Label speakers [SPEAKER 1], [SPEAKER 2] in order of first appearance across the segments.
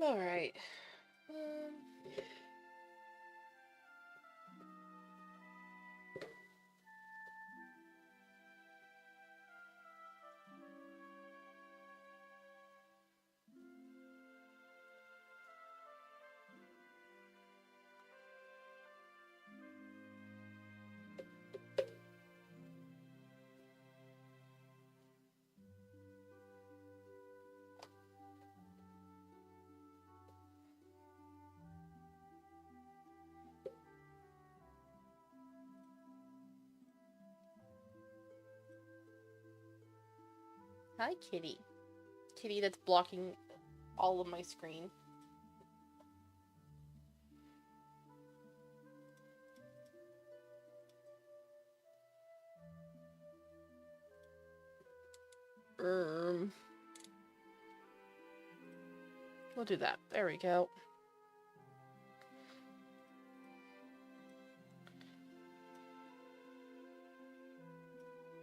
[SPEAKER 1] Alright. Hi, kitty. Kitty that's blocking all of my screen. We'll do that. There we go.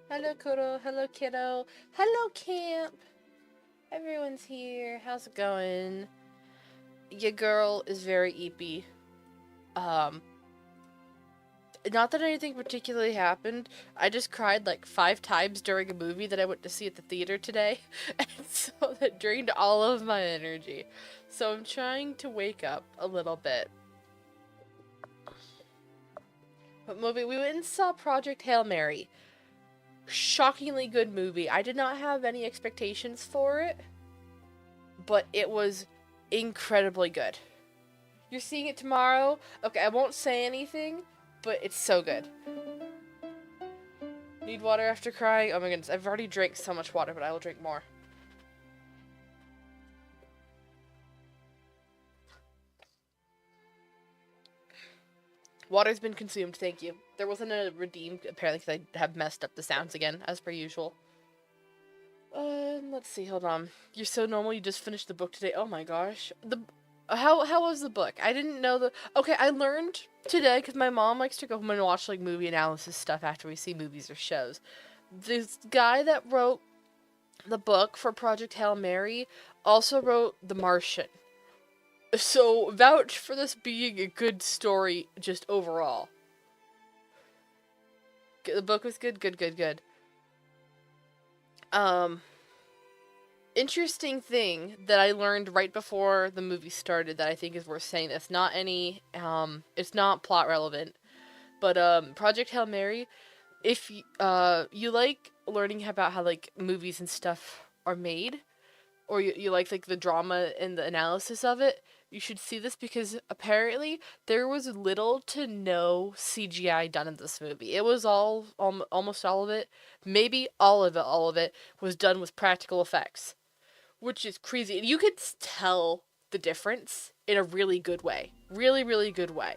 [SPEAKER 1] Hello, Kuro. Hello, kiddo. Hello, camp. Everyone's here. How's it going? Your girl is very eepy. Not that anything particularly happened. I just cried like 5 times during a movie that I went to see at the theater today. And so that drained all of my energy. So I'm trying to wake up a little bit. What movie? We went and saw Project Hail Mary. Shockingly good movie. I did not have any expectations for it, but it was incredibly good. You're seeing it tomorrow? Okay, I won't say anything, but it's so good. Need water after crying? Oh my goodness, I've already drank so much water, but I will drink more. Water's been consumed, thank you. There wasn't a redeemed, apparently, because I have messed up the sounds again, as per usual. Let's see, hold on. You're so normal, you just finished the book today. Oh my gosh. How was the book? I didn't know the... Okay, I learned today, because my mom likes to go home and watch, like, movie analysis stuff after we see movies or shows. This guy that wrote the book for Project Hail Mary also wrote The Martian. So, vouch for this being a good story, just overall. The book was good, good. Interesting thing that I learned right before the movie started that I think is worth saying. That's not any, it's not plot relevant, but, Project Hail Mary, if, you like learning about how, like, movies and stuff are made, or you like the drama and the analysis of it, you should see this because apparently there was little to no CGI done in this movie. It was almost all of it, maybe all of it was done with practical effects, which is crazy. And you could tell the difference in a really good way. Really, really good way.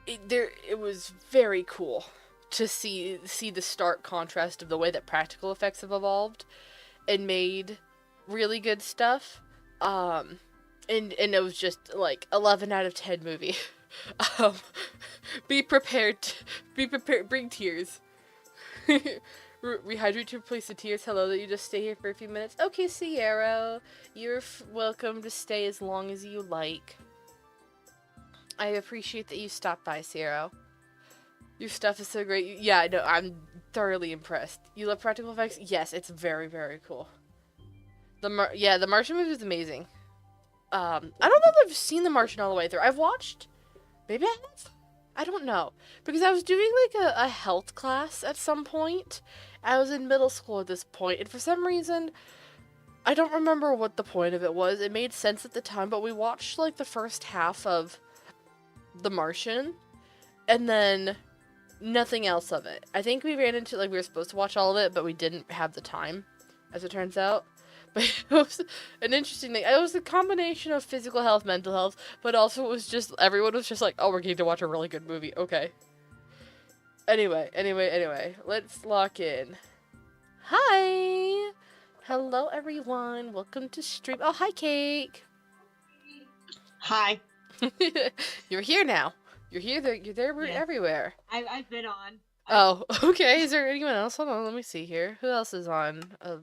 [SPEAKER 1] It was very cool to see the stark contrast of the way that practical effects have evolved and made really good stuff. And it was just like 11 out of 10 movie. Be prepared, bring tears. Rehydrate to replace the tears. Hello, that you just stay here for a few minutes. Okay, Sierra, you're welcome to stay as long as you like. I appreciate that you stopped by, Sierra. Your stuff is so great. Yeah, no, I'm thoroughly impressed. You love practical effects? Yes, it's very, very cool. The Martian movie is amazing. I don't know if I've seen The Martian all the way through. I've watched... Maybe I have? I don't know. Because I was doing, like, a health class at some point. I was in middle school at this point, and for some reason, I don't remember what the point of it was. It made sense at the time, but we watched, like, the first half of The Martian, and then nothing else of it. I think we ran into, like, we were supposed to watch all of it, but we didn't have the time, as it turns out. But it was an interesting thing. It was a combination of physical health, mental health, but also it was just, everyone was just like, oh, we're getting to watch a really good movie. Okay. Anyway. Let's lock in. Hi! Hello, everyone. Welcome to stream. Oh, hi, Cake.
[SPEAKER 2] Hi.
[SPEAKER 1] You're here now. You're here. You're there. We're everywhere.
[SPEAKER 2] I've been on.
[SPEAKER 1] Oh, okay. Is there anyone else? Hold on. Let me see here. Who else is on?
[SPEAKER 2] No.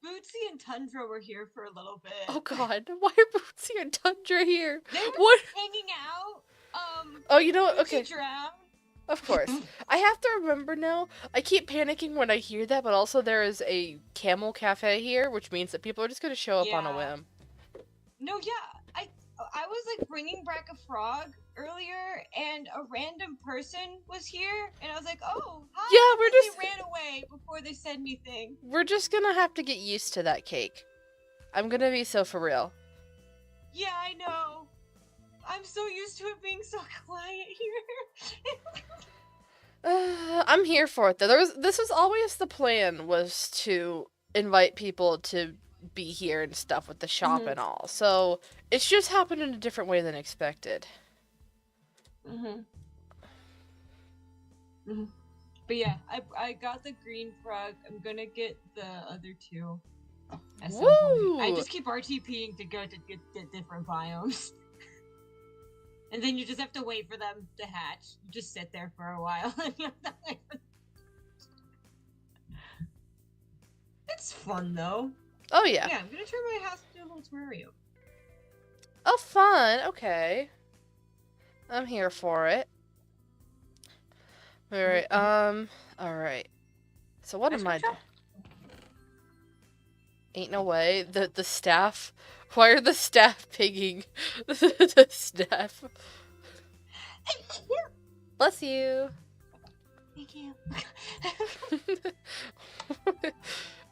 [SPEAKER 2] Bootsy and Tundra were here for a little bit.
[SPEAKER 1] Oh god, why are Bootsy and Tundra here?
[SPEAKER 2] They were
[SPEAKER 1] What?
[SPEAKER 2] hanging out.
[SPEAKER 1] Oh, you know what?
[SPEAKER 2] Bootsy
[SPEAKER 1] Okay.
[SPEAKER 2] drowned.
[SPEAKER 1] Of course. I have to remember now. I keep panicking when I hear that, but also there is a camel cafe here, which means that people are just going to show up on a
[SPEAKER 2] Yeah.
[SPEAKER 1] whim.
[SPEAKER 2] No, yeah. I was like bringing back a frog earlier, and a random person was here, and I was like, "Oh, hi!"
[SPEAKER 1] Yeah, we're
[SPEAKER 2] and
[SPEAKER 1] just-
[SPEAKER 2] They ran away before they said anything.
[SPEAKER 1] We're just going to have to get used to that cake. I'm going to be so for real.
[SPEAKER 2] Yeah, I know. I'm so used to it being so quiet here.
[SPEAKER 1] I'm here for it though. This was always the plan, was to invite people to be here and stuff with the shop
[SPEAKER 2] Mhm.
[SPEAKER 1] and all. So it's just happened in a different way than expected.
[SPEAKER 2] But yeah, I got the green frog. I'm gonna get the other two at some point. I
[SPEAKER 1] Woo!
[SPEAKER 2] just keep RTPing to go to get different biomes. And then you just have to wait for them to hatch. You just sit there for a while. And you have to wait for them. It's fun though.
[SPEAKER 1] Oh yeah.
[SPEAKER 2] Yeah, I'm gonna turn my house into a little terrarium.
[SPEAKER 1] Oh fun. Okay. I'm here for it. Alright, alright. So what am I doing? Ain't no way. The staff. Why are the staff pinging? The staff. Bless you.
[SPEAKER 2] Thank you.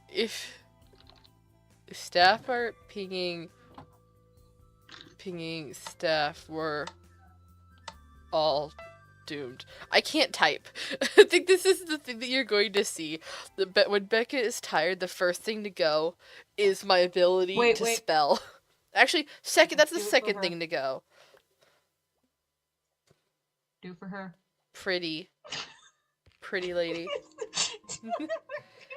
[SPEAKER 1] If staff are pinging staff, we're all doomed. I can't type. I think this is the thing that you're going to see. When Becca is tired, the first thing to go is my ability to spell. Actually, second. That's the second thing to go.
[SPEAKER 2] Do for her.
[SPEAKER 1] Pretty lady.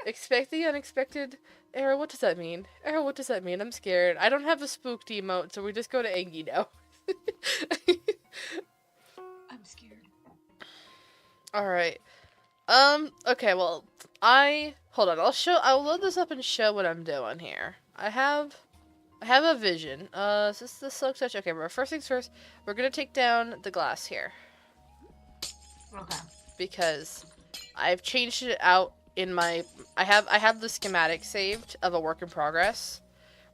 [SPEAKER 1] Expect the unexpected. Arrow, what does that mean? Arrow, what does that mean? I'm scared. I don't have a spooked emote, so we just go to Angie now.
[SPEAKER 2] I'm scared.
[SPEAKER 1] Alright. Okay, well, hold on, I'll load this up and show what I'm doing here. I have a vision. Is this the silk touch? Okay, but first things first, we're gonna take down the glass here.
[SPEAKER 2] Okay.
[SPEAKER 1] Because I've changed it out in my, I have the schematic saved of a work in progress.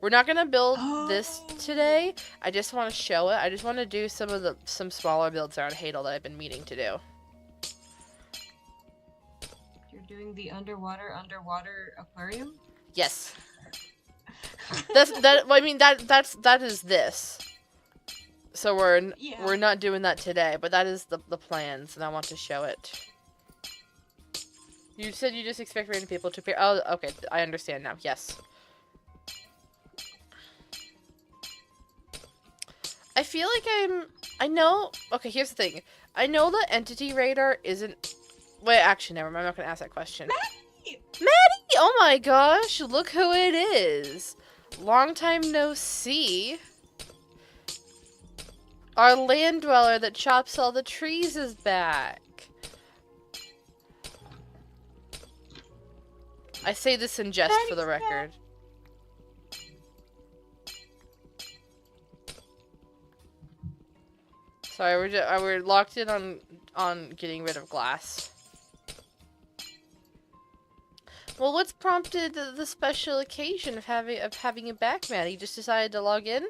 [SPEAKER 1] We're not gonna build this today. I just want to show it. I just want to do some smaller builds around Hadel that I've been meaning to do.
[SPEAKER 2] You're doing the underwater aquarium?
[SPEAKER 1] Yes. That is this. So we're not doing that today, but that is the plans, and I want to show it. You said you just expect random people to appear. Oh, okay, I understand now. Yes. I feel like I know. Okay, here's the thing. I know the entity radar isn't. Wait, actually, never mind. I'm not gonna ask that question. Maddie! Oh my gosh! Look who it is. Long time no see. Our land dweller that chops all the trees is back. I say this in jest for the record. Sorry, we're locked in on getting rid of glass. Well, what's prompted the special occasion of having it back, Maddie? You just decided to log in?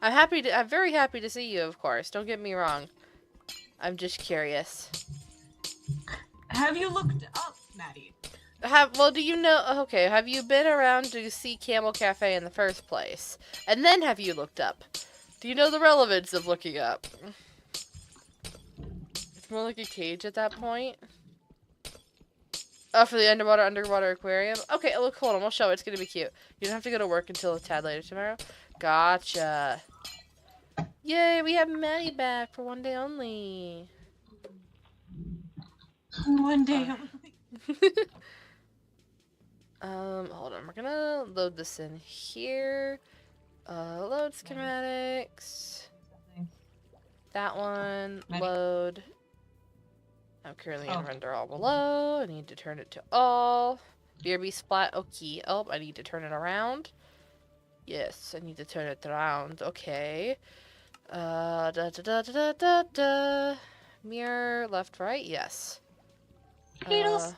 [SPEAKER 1] I'm very happy to see you, of course. Don't get me wrong. I'm just curious.
[SPEAKER 2] Have you looked up, Maddie?
[SPEAKER 1] Well, do you know? Okay, have you been around to see Camel Cafe in the first place? And then have you looked up? Do you know the relevance of looking up? It's more like a cage at that point. Oh, for the underwater aquarium? Okay, look, hold on, we'll show it. It's gonna be cute. You don't have to go to work until a tad later tomorrow. Gotcha. Yay, we have Maddie back for one day only.
[SPEAKER 2] One day only.
[SPEAKER 1] Hold on. We're gonna load this in here. Load schematics. That one. Load. I'm currently in render all below. I need to turn it to all. BRB splat. Okay. Oh, I need to turn it around. Yes, I need to turn it around. Okay. Da da da da da da da. Mirror, left, right. Yes.
[SPEAKER 2] Needle scoop.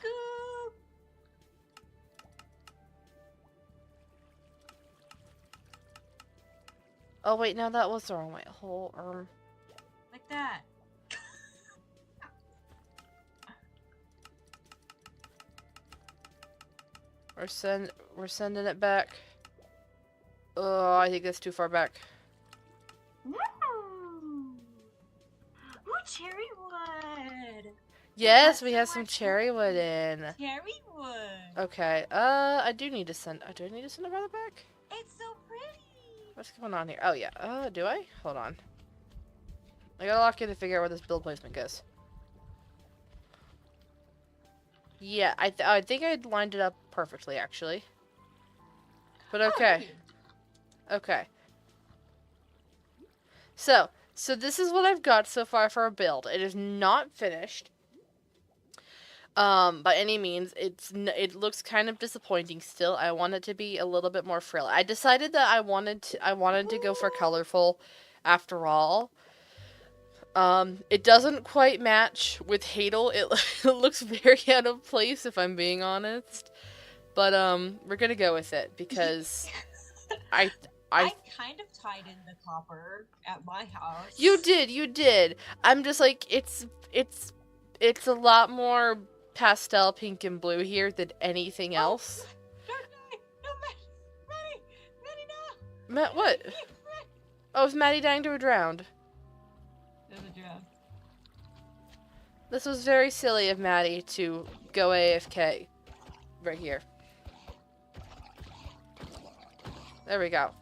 [SPEAKER 1] Oh wait, no, that was the wrong way. Whole
[SPEAKER 2] Like that.
[SPEAKER 1] We're sending it back. Oh, I think that's too far back.
[SPEAKER 2] Ooh, cherry wood.
[SPEAKER 1] Yes, we have some cherry wood in.
[SPEAKER 2] Cherry wood.
[SPEAKER 1] Okay. I do need to send. Do I need to send it farther back?
[SPEAKER 2] It's so pretty.
[SPEAKER 1] What's going on here? Oh yeah. Do I? Hold on. I gotta lock in to figure out where this build placement goes. Yeah, I think I lined it up perfectly actually. But okay. Okay. So this is what I've got so far for a build. It is not finished. By any means. It looks kind of disappointing still. I want it to be a little bit more frill. I decided that I wanted to go for colorful after all. It doesn't quite match with Hadel. It looks very out of place if I'm being honest. But we're gonna go with it because I
[SPEAKER 2] kind of tied in the copper at my house.
[SPEAKER 1] You did. I'm just like it's a lot more pastel pink and blue here than anything else.
[SPEAKER 2] No, Maddie, no.
[SPEAKER 1] Matt, what? Oh, is Maddie dying to a drown?
[SPEAKER 2] There's a drown.
[SPEAKER 1] This was very silly of Maddie to go AFK right here. There we go.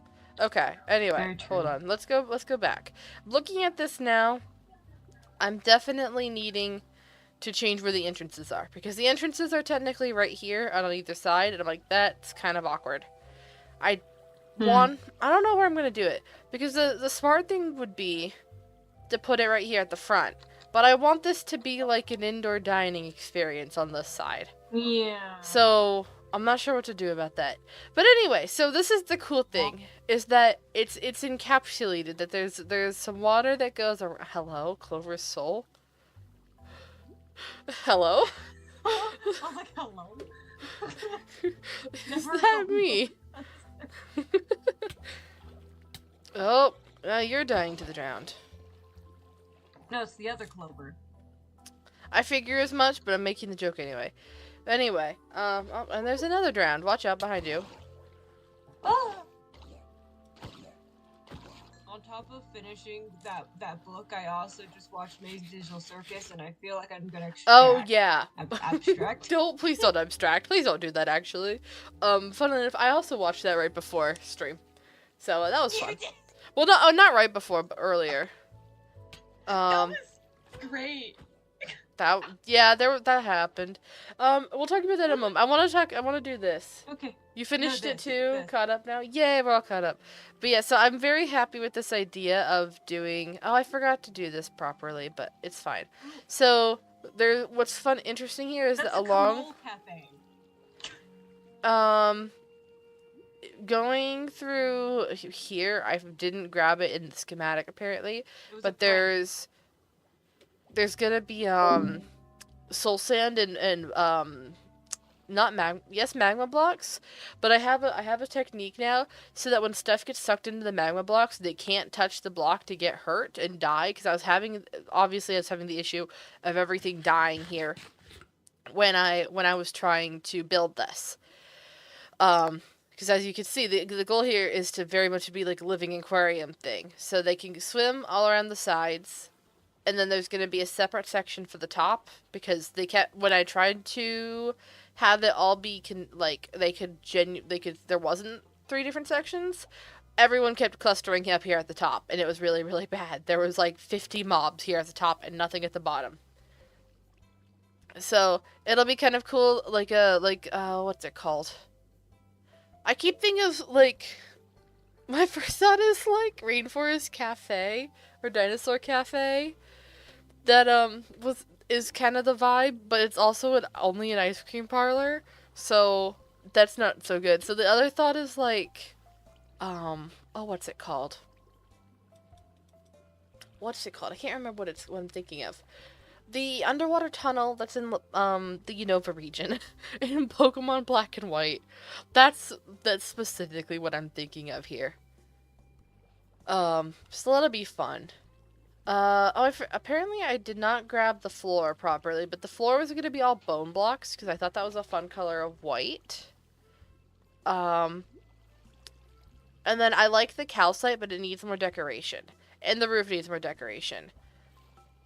[SPEAKER 1] Okay. Anyway, hold on. Let's go back. Looking at this now, I'm definitely needing to change where the entrances are because the entrances are technically right here on either side, and I'm like, that's kind of awkward. I don't know where I'm gonna do it because the smart thing would be to put it right here at the front, but I want this to be like an indoor dining experience on this side.
[SPEAKER 2] Yeah.
[SPEAKER 1] So I'm not sure what to do about that. But anyway, so this is the cool thing, is that it's encapsulated, that there's some water that goes around. Hello, Clover's soul? Hello?
[SPEAKER 2] I'm like, hello?
[SPEAKER 1] Is that me? Oh, you're dying to the drowned.
[SPEAKER 2] No, it's the other Clover.
[SPEAKER 1] I figure as much, but I'm making the joke anyway. Anyway, oh, and there's another drowned. Watch out behind you.
[SPEAKER 2] Oh! On top of finishing that book, I also just watched May's Digital Circus, and I feel like I'm gonna abstract.
[SPEAKER 1] Oh yeah.
[SPEAKER 2] Abstract.
[SPEAKER 1] Please don't abstract. Please don't do that. Actually, fun enough, I also watched that right before stream, so that was fun. Well, not right before, but earlier.
[SPEAKER 2] That was great.
[SPEAKER 1] That happened. We'll talk about that in a moment. I want to do this.
[SPEAKER 2] Okay.
[SPEAKER 1] You finished it too? Caught up now? Yay, we're all caught up. But yeah, so I'm very happy with this idea of doing... Oh, I forgot to do this properly, but it's fine. So, what's interesting here is that along...
[SPEAKER 2] Cafe.
[SPEAKER 1] Going through here, I didn't grab it in the schematic apparently, but there's gonna be soul sand and not magma blocks, but I have a technique now so that when stuff gets sucked into the magma blocks, they can't touch the block to get hurt and die, because I was having the issue of everything dying here when I was trying to build this. Because as you can see, the goal here is to very much be like a living aquarium thing, so they can swim all around the sides. And then there's going to be a separate section for the top, because when I tried to have it all be there wasn't 3 different sections. Everyone kept clustering up here at the top, and it was really, really bad. There was like 50 mobs here at the top and nothing at the bottom. So it'll be kind of cool, what's it called? I keep thinking of my first thought is Rainforest Cafe or Dinosaur Cafe. That is kind of the vibe, but it's also only an ice cream parlor. So that's not so good. So the other thought is like, oh, what's it called? What's it called? I can't remember what I'm thinking of. The underwater tunnel that's in the Unova region in Pokemon Black and White. That's specifically what I'm thinking of here. So that'll be fun. Apparently I did not grab the floor properly, but the floor was going to be all bone blocks because I thought that was a fun color of white. And then I like the calcite, but it needs more decoration. And the roof needs more decoration.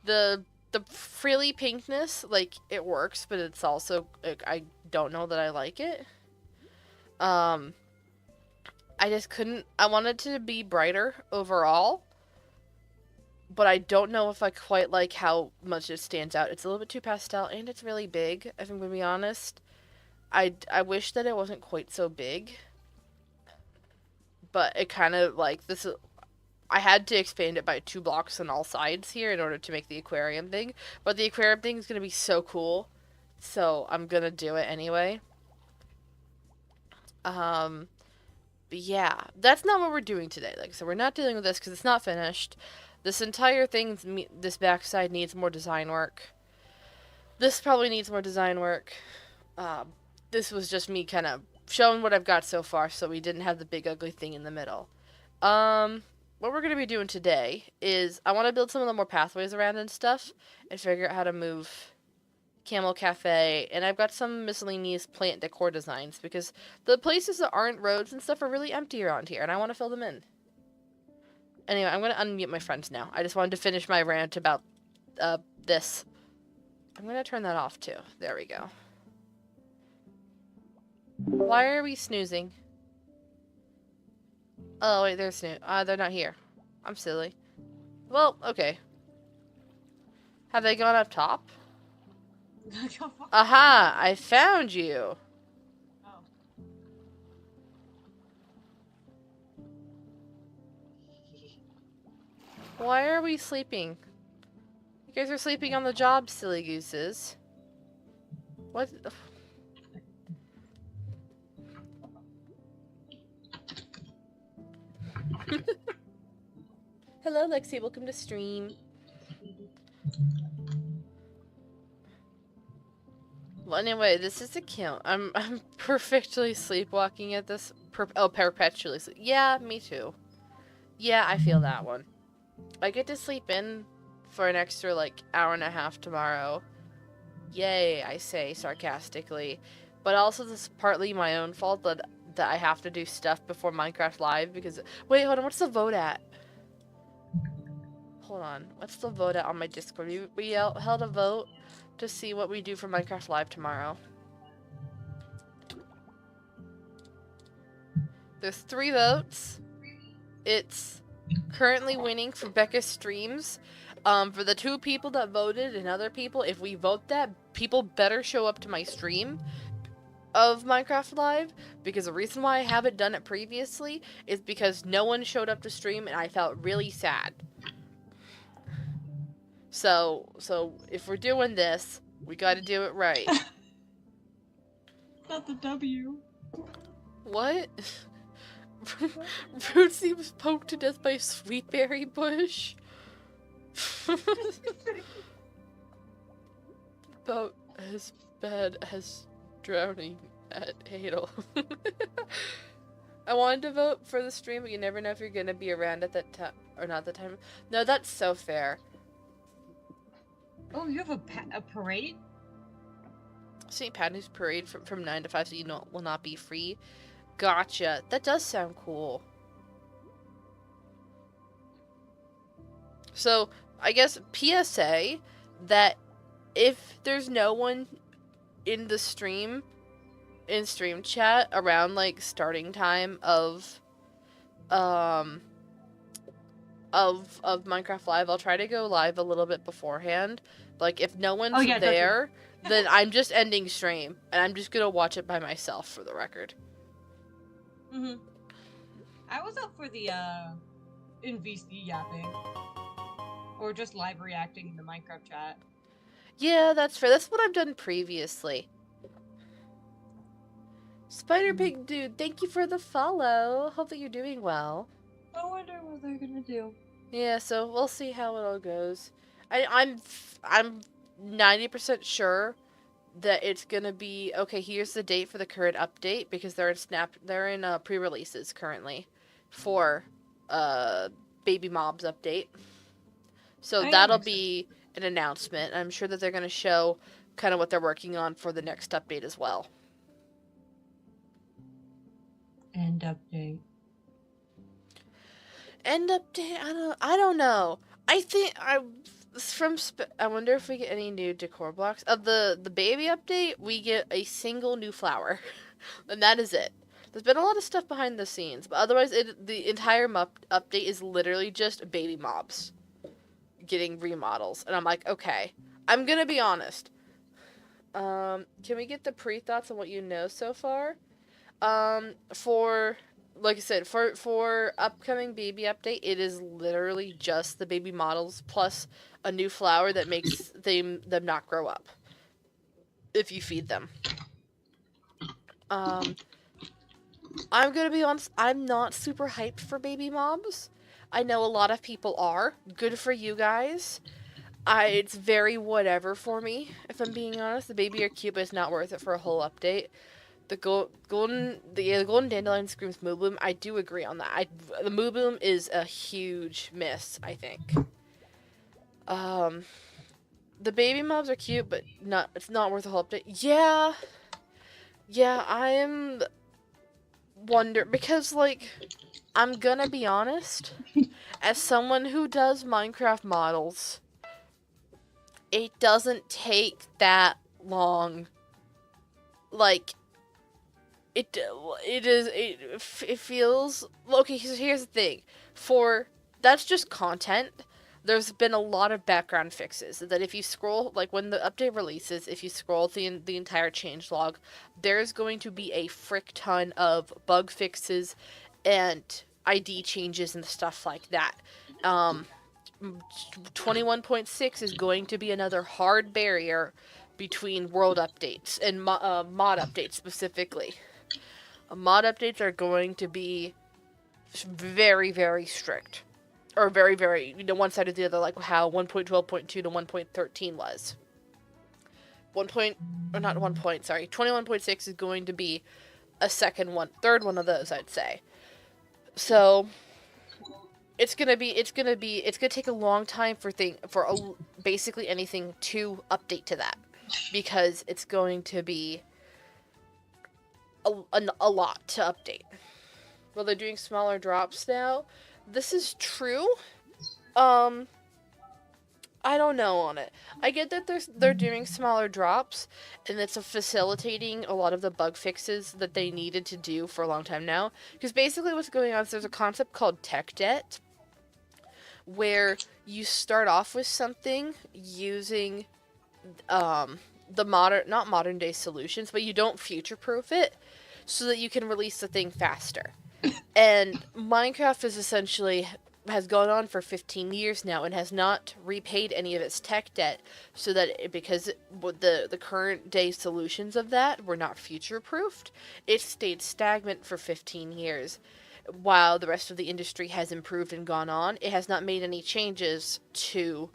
[SPEAKER 1] The frilly pinkness, like, it works, but it's also, like, I don't know that I like it. I just couldn't, I wanted to be brighter overall, but I don't know if I quite like how much it stands out. It's a little bit too pastel, and it's really big, if I'm going to be honest. I wish that it wasn't quite so big, but it kind of, like, this is, I had to expand it by 2 blocks on all sides here in order to make the aquarium thing, but the aquarium thing is going to be so cool, so I'm going to do it anyway. But yeah, that's not what we're doing today. Like, so we're not dealing with this because it's not finished. This entire thing, this backside needs more design work. This probably needs more design work. This was just me kind of showing what I've got so far, so we didn't have the big ugly thing in the middle. What we're going to be doing today is I want to build some of the more pathways around and stuff and figure out how to move Camel Cafe, and I've got some miscellaneous plant decor designs because the places that aren't roads and stuff are really empty around here, and I want to fill them in. Anyway, I'm going to unmute my friends now. I just wanted to finish my rant about this. I'm going to turn that off too. There we go. Why are we snoozing? Oh, wait, they're they're not here. I'm silly. Well, okay. Have they gone up top? Aha! I found you!
[SPEAKER 2] Oh.
[SPEAKER 1] Why are we sleeping? You guys are sleeping on the job, silly gooses. What? Hello, Lexi. Welcome to stream. Well, anyway, this is a count. I'm perfectly sleepwalking at this. Perpetually sleep. Yeah, me too. Yeah, I feel that one. I get to sleep in for an extra, like, hour and a half tomorrow. Yay, I say sarcastically. But also, this is partly my own fault that I have to do stuff before Minecraft Live because... Wait, hold on. What's the vote at? Hold on. What's the vote at on my Discord? We held a vote to see what we do for Minecraft Live tomorrow. There's 3 votes. It's currently winning for Becca's streams. For the 2 people that voted and other people, if we vote that, people better show up to my stream of Minecraft Live, because the reason why I haven't done it previously is because no one showed up to stream and I felt really sad. So if we're doing this, we gotta do it right.
[SPEAKER 2] Not the W.
[SPEAKER 1] What? Rootsy was poked to death by a sweetberry bush? About as bad as drowning at Hadel. I wanted to vote for the stream, but you never know if you're gonna be around at that time or not that time. No, that's so fair.
[SPEAKER 2] Oh, you have a parade?
[SPEAKER 1] St. Patrick's Parade from 9 to 5, so you know will not be free. Gotcha. That does sound cool. So, I guess PSA that if there's no one in the stream, in stream chat around, like, starting time of Minecraft Live, I'll try to go live a little bit beforehand. Like, if no one's there, then I'm just ending stream, and I'm just gonna watch it by myself, for the record.
[SPEAKER 2] Mm-hmm. I was up for the, in VC yapping. Or just live reacting in the Minecraft chat.
[SPEAKER 1] Yeah, that's fair. That's what I've done previously. Spider Pig Dude, thank you for the follow. Hope that you're doing well.
[SPEAKER 2] I wonder what they're gonna do.
[SPEAKER 1] Yeah, so we'll see how it all goes. I'm 90% sure that it's gonna be okay. Here's the date for the current update because they're in pre-releases currently for Baby Mob's update. So that'll be an announcement. I'm sure that they're gonna show kind of what they're working on for the next update as well.
[SPEAKER 2] End update.
[SPEAKER 1] End update? I don't know. I think I wonder if we get any new decor blocks. Of the baby update, we get a single new flower. And that is it. There's been a lot of stuff behind the scenes, but otherwise the entire update is literally just baby mobs getting remodels. And I'm like, okay. I'm going to be honest. Can we get the pre-thoughts on what you know so far? For like I said, for upcoming baby update, it is literally just the baby models plus a new flower that makes them not grow up if you feed them. I'm gonna be honest, I'm not super hyped for baby mobs. I know a lot of people are. Good for you guys. It's very whatever for me, if I'm being honest. The baby are cute, but it's not worth it for a whole update. The golden dandelion screams moo bloom. I do agree on that. The moo bloom is a huge miss, I think. The baby mobs are cute, but it's not worth a whole update. Yeah, I am because like I'm gonna be honest, as someone who does Minecraft models, it doesn't take that long. Like it feels okay. So here's the thing, that's just content. There's been a lot of background fixes that if you scroll, like when the update releases, if you scroll the entire changelog, there's going to be a frick ton of bug fixes and ID changes and stuff like that. 21.6 is going to be another hard barrier between world updates and mod updates specifically. Mod updates are going to be very, very strict. Or very, very, one side or the other, like how 1.12.2 to 1.13 was. 21.6 is going to be a third one of those, I'd say. So, it's gonna take a long time for basically anything to update to that. Because it's going to be a lot to update. Well, they're doing smaller drops now. This is true. I don't know on it. I get that they're doing smaller drops, and it's facilitating a lot of the bug fixes that they needed to do for a long time now. Because basically what's going on is there's a concept called tech debt, where you start off with something using the not modern day solutions, but you don't future-proof it so that you can release the thing faster. And Minecraft has gone on for 15 years now and has not repaid any of its tech debt, so that because the current day solutions of that were not future-proofed, it stayed stagnant for 15 years. While the rest of the industry has improved and gone on, it has not made any changes to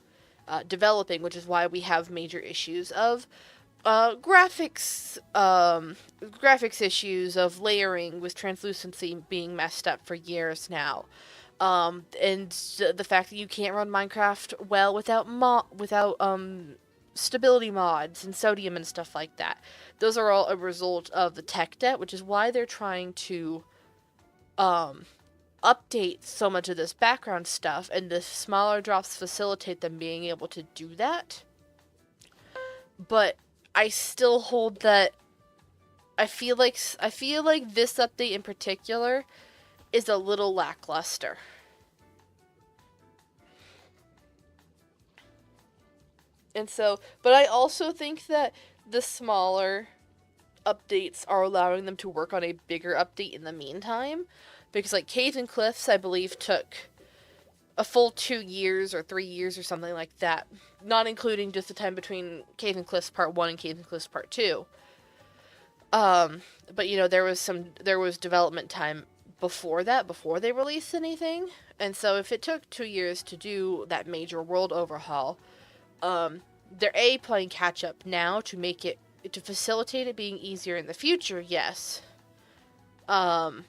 [SPEAKER 1] developing, which is why we have major issues of graphics issues, of layering with translucency being messed up for years now, and the fact that you can't run Minecraft well without stability mods and sodium and stuff like that. Those are all a result of the tech debt, which is why they're trying to update so much of this background stuff, and the smaller drops facilitate them being able to do that. But I still hold that I feel like this update in particular is a little lackluster. And so, but I also think that the smaller updates are allowing them to work on a bigger update in the meantime. Because, like, Caves and Cliffs, I believe, took a full 2 years or 3 years or something like that. Not including just the time between Caves and Cliffs Part 1 and Caves and Cliffs Part 2. But you know, there was development time before that, before they released anything. And so if it took 2 years to do that major world overhaul, they're playing catch up now to facilitate it being easier in the future, yes. To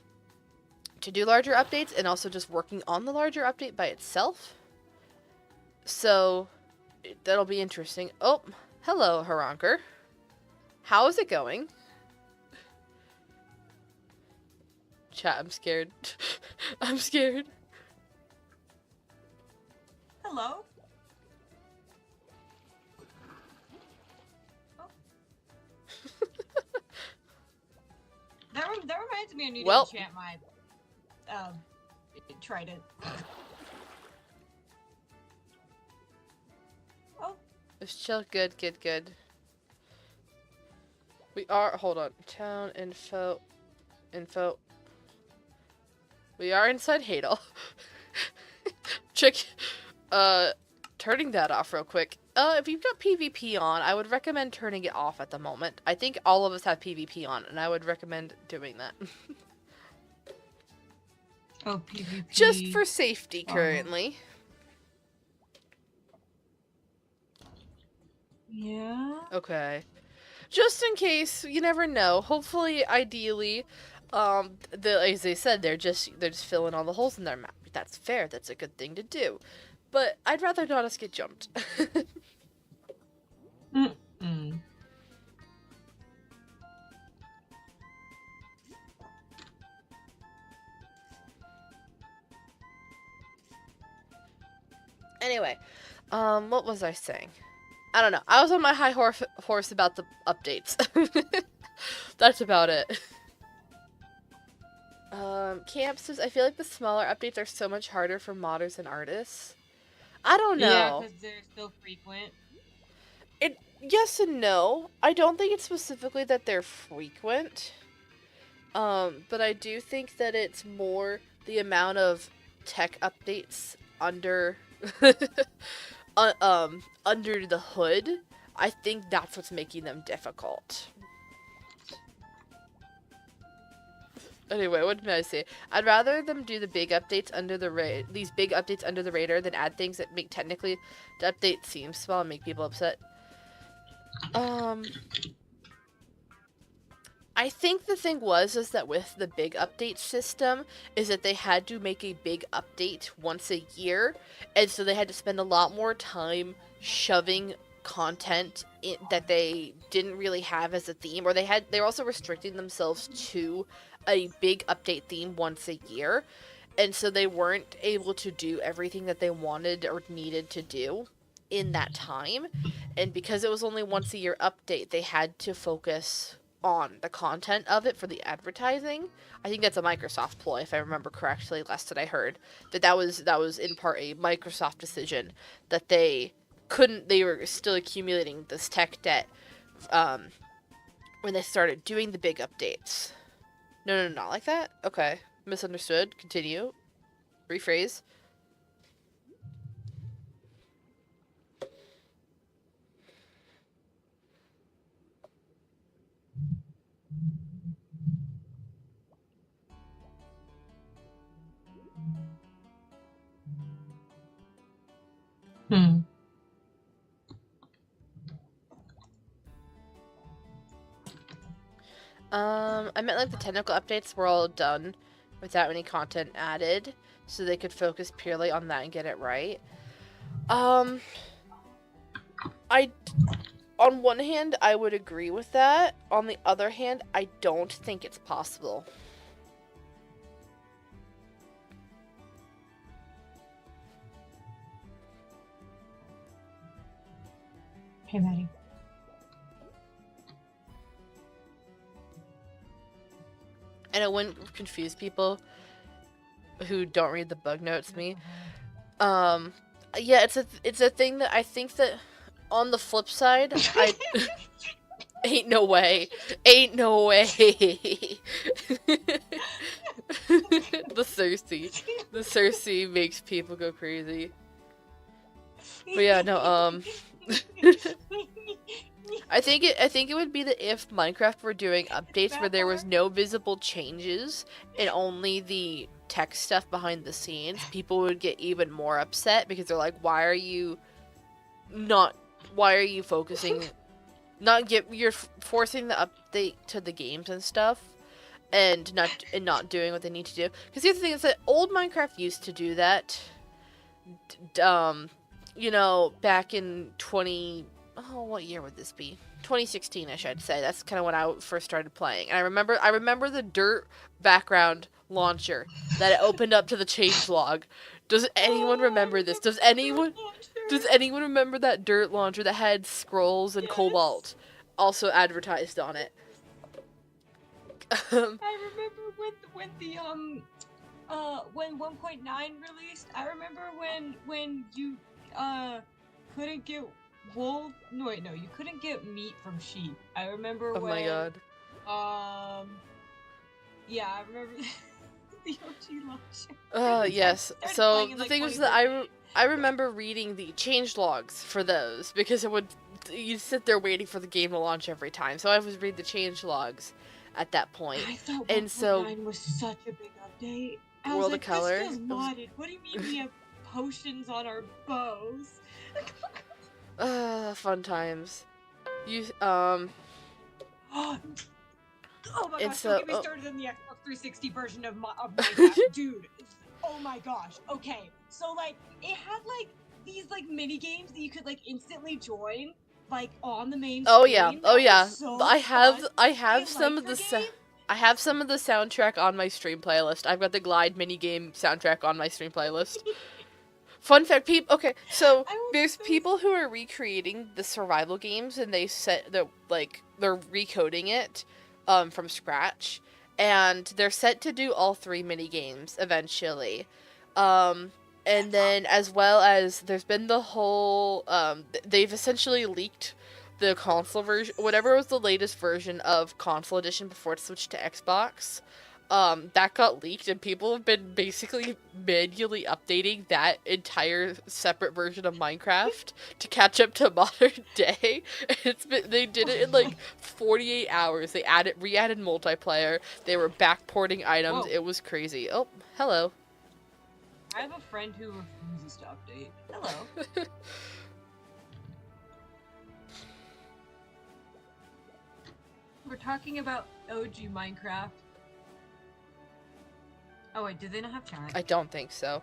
[SPEAKER 1] do larger updates and also just working on the larger update by itself. So that'll be interesting. Oh, hello, Haranker. How is it going? Chat, I'm scared. I'm scared.
[SPEAKER 2] Hello? Oh. that reminds me I need to enchant my trident. Oh.
[SPEAKER 1] It's chill. Good. We are, hold on. Town info. We are inside Hadel. Check, turning that off real quick. If you've got PvP on, I would recommend turning it off at the moment. I think all of us have PvP on, and I would recommend doing that.
[SPEAKER 2] Oh, PvP.
[SPEAKER 1] Just for safety, currently.
[SPEAKER 2] Yeah?
[SPEAKER 1] Okay. Just in case, you never know. Hopefully, ideally, as they said, they're just filling all the holes in their map. That's fair. That's a good thing to do. But I'd rather not us get jumped. Anyway, what was I saying? I don't know. I was on my high horse about the updates. That's about it. Camps, I feel like the smaller updates are so much harder for modders and artists. I don't know.
[SPEAKER 2] Yeah, because they're so frequent.
[SPEAKER 1] Yes and no. I don't think it's specifically that they're frequent. But I do think that it's more the amount of tech updates under under the hood. I think that's what's making them difficult. Anyway, what did I say? I'd rather them do the big updates under the these big updates under the radar than add things that make technically the update seem small and make people upset. I think the thing is that with the big update system is that they had to make a big update once a year, and so they had to spend a lot more time shoving content that they didn't really have as a theme, or they're also restricting themselves to a big update theme once a year, and so they weren't able to do everything that they wanted or needed to do in that time. And because it was only once a year update, they had to focus on the content of it for the advertising. I think that's a Microsoft ploy, if I remember correctly, last that I heard. That was in part a Microsoft decision that they were still accumulating this tech debt when they started doing the big updates. No, not like that? Okay. Misunderstood. Continue. Rephrase. I meant like the technical updates were all done without any content added, so they could focus purely on that and get it right. On one hand, I would agree with that. On the other hand, I don't think it's possible.
[SPEAKER 2] Hey, Maddie.
[SPEAKER 1] And it wouldn't confuse people who don't read the bug notes me. Yeah, it's a thing that I think that on the flip side, ain't no way. The Cersei makes people go crazy. But yeah, no, I think it would be that if Minecraft were doing updates where there was no visible changes and only the tech stuff behind the scenes, people would get even more upset because they're like, why are you focusing, you're forcing the update to the games and stuff and not doing what they need to do. Because the other thing is that old Minecraft used to do that. Back in what year would this be? 2016, I should say. That's kind of when I first started playing. And I remember the dirt background launcher that it opened up to the changelog. Does anyone remember this? Does anyone remember that dirt launcher that had scrolls and cobalt also advertised on it?
[SPEAKER 2] I remember when the when 1.9 released. I remember when you couldn't get wool. No, wait, no, you couldn't get meat from sheep. I remember when.
[SPEAKER 1] Oh my
[SPEAKER 2] god. Yeah, I remember the OG launcher.
[SPEAKER 1] Yes. So the thing was that I remember reading the changelogs for those because you'd sit there waiting for the game to launch every time. So I was read the changelogs at that point.
[SPEAKER 2] I thought
[SPEAKER 1] and
[SPEAKER 2] 1.9 was such a big update. I was
[SPEAKER 1] World
[SPEAKER 2] like,
[SPEAKER 1] of Color.
[SPEAKER 2] This feels modded. What do you mean we have potions on our bows?
[SPEAKER 1] Fun times.
[SPEAKER 2] Oh my gosh,
[SPEAKER 1] so,
[SPEAKER 2] don't get me started on the Xbox 360 version of Minecraft, dude. Oh my gosh. Okay, so like it had like these like mini games that you could like instantly join, like on the main screen.
[SPEAKER 1] Oh yeah.
[SPEAKER 2] So
[SPEAKER 1] I have
[SPEAKER 2] fun.
[SPEAKER 1] some of the I have some of the soundtrack on my stream playlist. I've got the Glide minigame soundtrack on my stream playlist. Fun fact, okay, so there's people who are recreating the survival games and they're recoding it from scratch, and they're set to do all 3 mini games eventually. And then as well as there's been the whole they've essentially leaked the console version, whatever was the latest version of console edition before it switched to Xbox. That got leaked and people have been basically manually updating that entire separate version of Minecraft to catch up to modern day. They did it in like 48 hours. They re-added multiplayer. They were backporting items.
[SPEAKER 2] Whoa.
[SPEAKER 1] It was crazy. Oh, hello.
[SPEAKER 2] I have a friend who refuses to update. Hello. We're talking about OG Minecraft. Oh wait, did they not have chat?
[SPEAKER 1] I don't think so.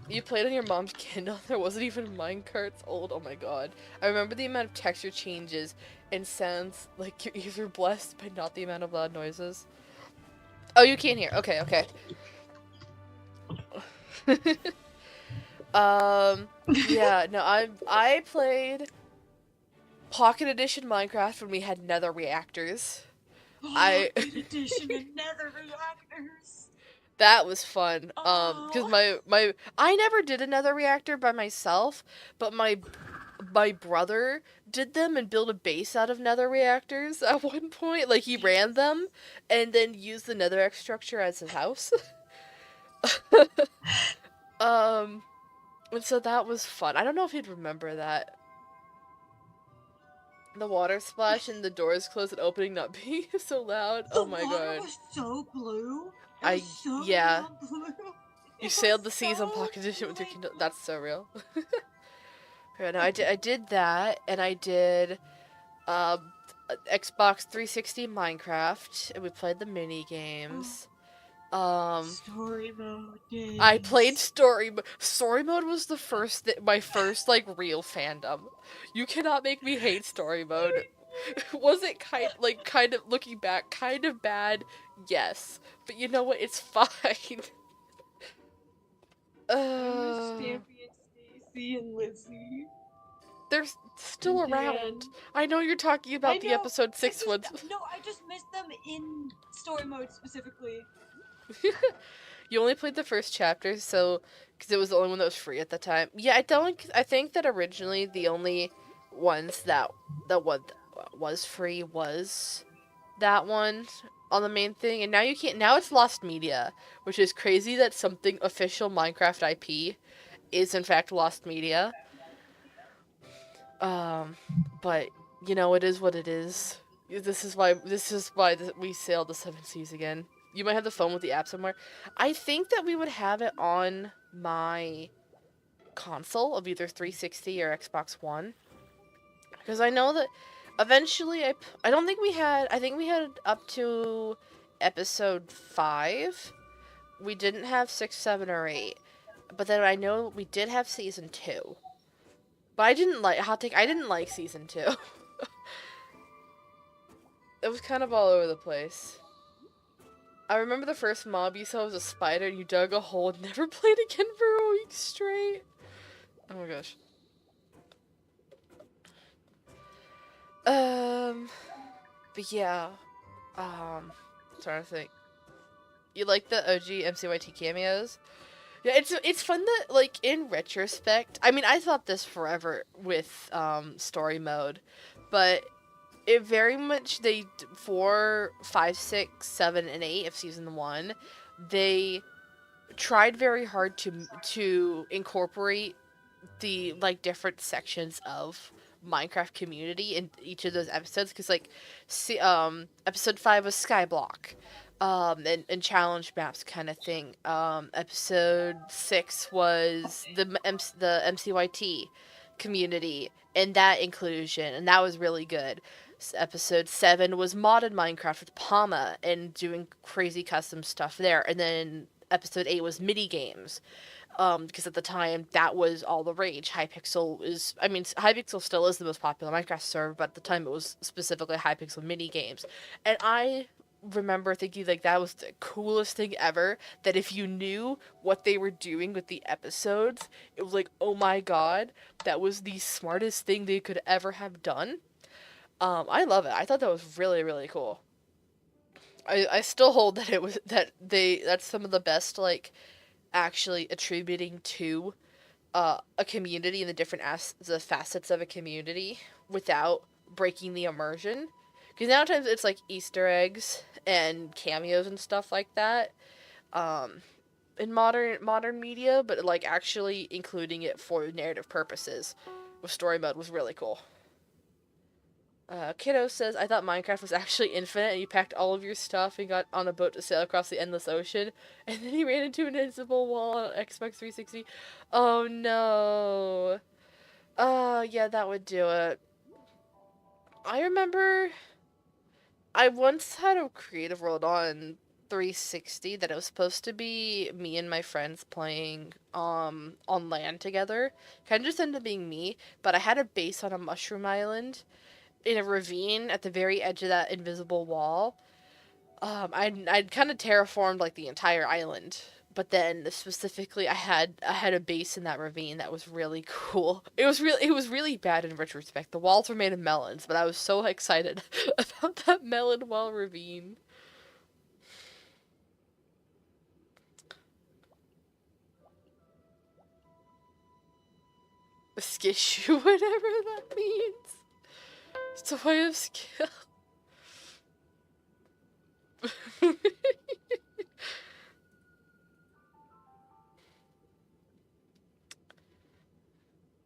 [SPEAKER 1] You played on your mom's Kindle? There wasn't even minecarts old? Oh my god. I remember the amount of texture changes and sounds like your ears were blessed, but not the amount of loud noises. Oh, you can't hear. Okay, okay. Yeah, no, I played Pocket Edition Minecraft when we had nether reactors.
[SPEAKER 2] Pocket Edition and nether reactors.
[SPEAKER 1] That was fun. Because I never did another reactor by myself, but my brother did them and built a base out of nether reactors at one point. Like, he ran them and then used the netherrack structure as his house. And so that was fun. I don't know if he'd remember that. The water splash and the doors closed and opening not being so loud. Oh my god.
[SPEAKER 2] The water was so blue.
[SPEAKER 1] Yeah.
[SPEAKER 2] Blue.
[SPEAKER 1] You sailed the seas on Pocket Edition with your Kindle. That's so real. No, I did that, and I did Xbox 360 Minecraft, and we played the mini games.
[SPEAKER 2] Story mode games.
[SPEAKER 1] I played story mode. Story mode was my first like real fandom. You cannot make me hate story mode. Was it kind of looking back, kind of bad? Yes, but you know what? It's fine.
[SPEAKER 2] Stampy and Stacy and Lizzie.
[SPEAKER 1] They're still around. I know you're talking about the episode 6 ones.
[SPEAKER 2] No, I just missed them in story mode specifically.
[SPEAKER 1] You only played the first chapter, so because it was the only one that was free at the time. Yeah, I think that originally the only ones that was free was that one on the main thing, and now you can't. Now it's lost media, which is crazy that something official Minecraft IP is in fact lost media. But You know, it is what it is. This is why we sailed the seven seas again. You might have the phone with the app somewhere. I think that we would have it on my console of either 360 or Xbox One. Because I know that eventually I don't think we had, I think we had up to episode 5. We didn't have 6, 7, or 8. But then I know we did have season 2. But I didn't like, I didn't like season 2. It was kind of all over the place. I remember the first mob you saw was a spider and you dug a hole and never played again for a week straight. Oh my gosh. But yeah. Trying to think. You like the OG MCYT cameos? Yeah, it's fun that, like, in retrospect, I mean, I thought this forever with, story mode, but it very much, 4, 5, 6, 7, and 8 of season 1, they tried very hard to incorporate the, like, different sections of Minecraft community in each of those episodes, because, like, episode 5 was Skyblock, and challenge maps kind of thing. Episode 6 was the MCYT community and that inclusion, and that was really good. Episode 7 was modded Minecraft with Palma and doing crazy custom stuff there, and then episode 8 was mini games. Because at the time that was all the rage. Hypixel still is the most popular Minecraft server, but at the time it was specifically Hypixel mini games, and I remember thinking, like, that was the coolest thing ever, that if you knew what they were doing with the episodes, it was like, oh my god, that was the smartest thing they could ever have done. I love it. I thought that was really, really cool. I still hold that that's some of the best, like, actually attributing to a community and the different the facets of a community without breaking the immersion. Because nowadays it's like Easter eggs and cameos and stuff like that, in modern media, but, like, actually including it for narrative purposes with story mode was really cool. Kiddo says, I thought Minecraft was actually infinite and you packed all of your stuff and got on a boat to sail across the endless ocean, and then he ran into an invisible wall on Xbox 360. Oh no. Yeah, that would do it. I remember I once had a creative world on 360 that it was supposed to be me and my friends playing on land together. Kind of just ended up being me, but I had a base on a mushroom island in a ravine at the very edge of that invisible wall. I'd kind of terraformed, like, the entire island, but then specifically I had a base in that ravine that was really cool. It was really bad in retrospect. The walls were made of melons, but I was so excited about that melon wall ravine. Skishu, whatever that means. It's a way of skill.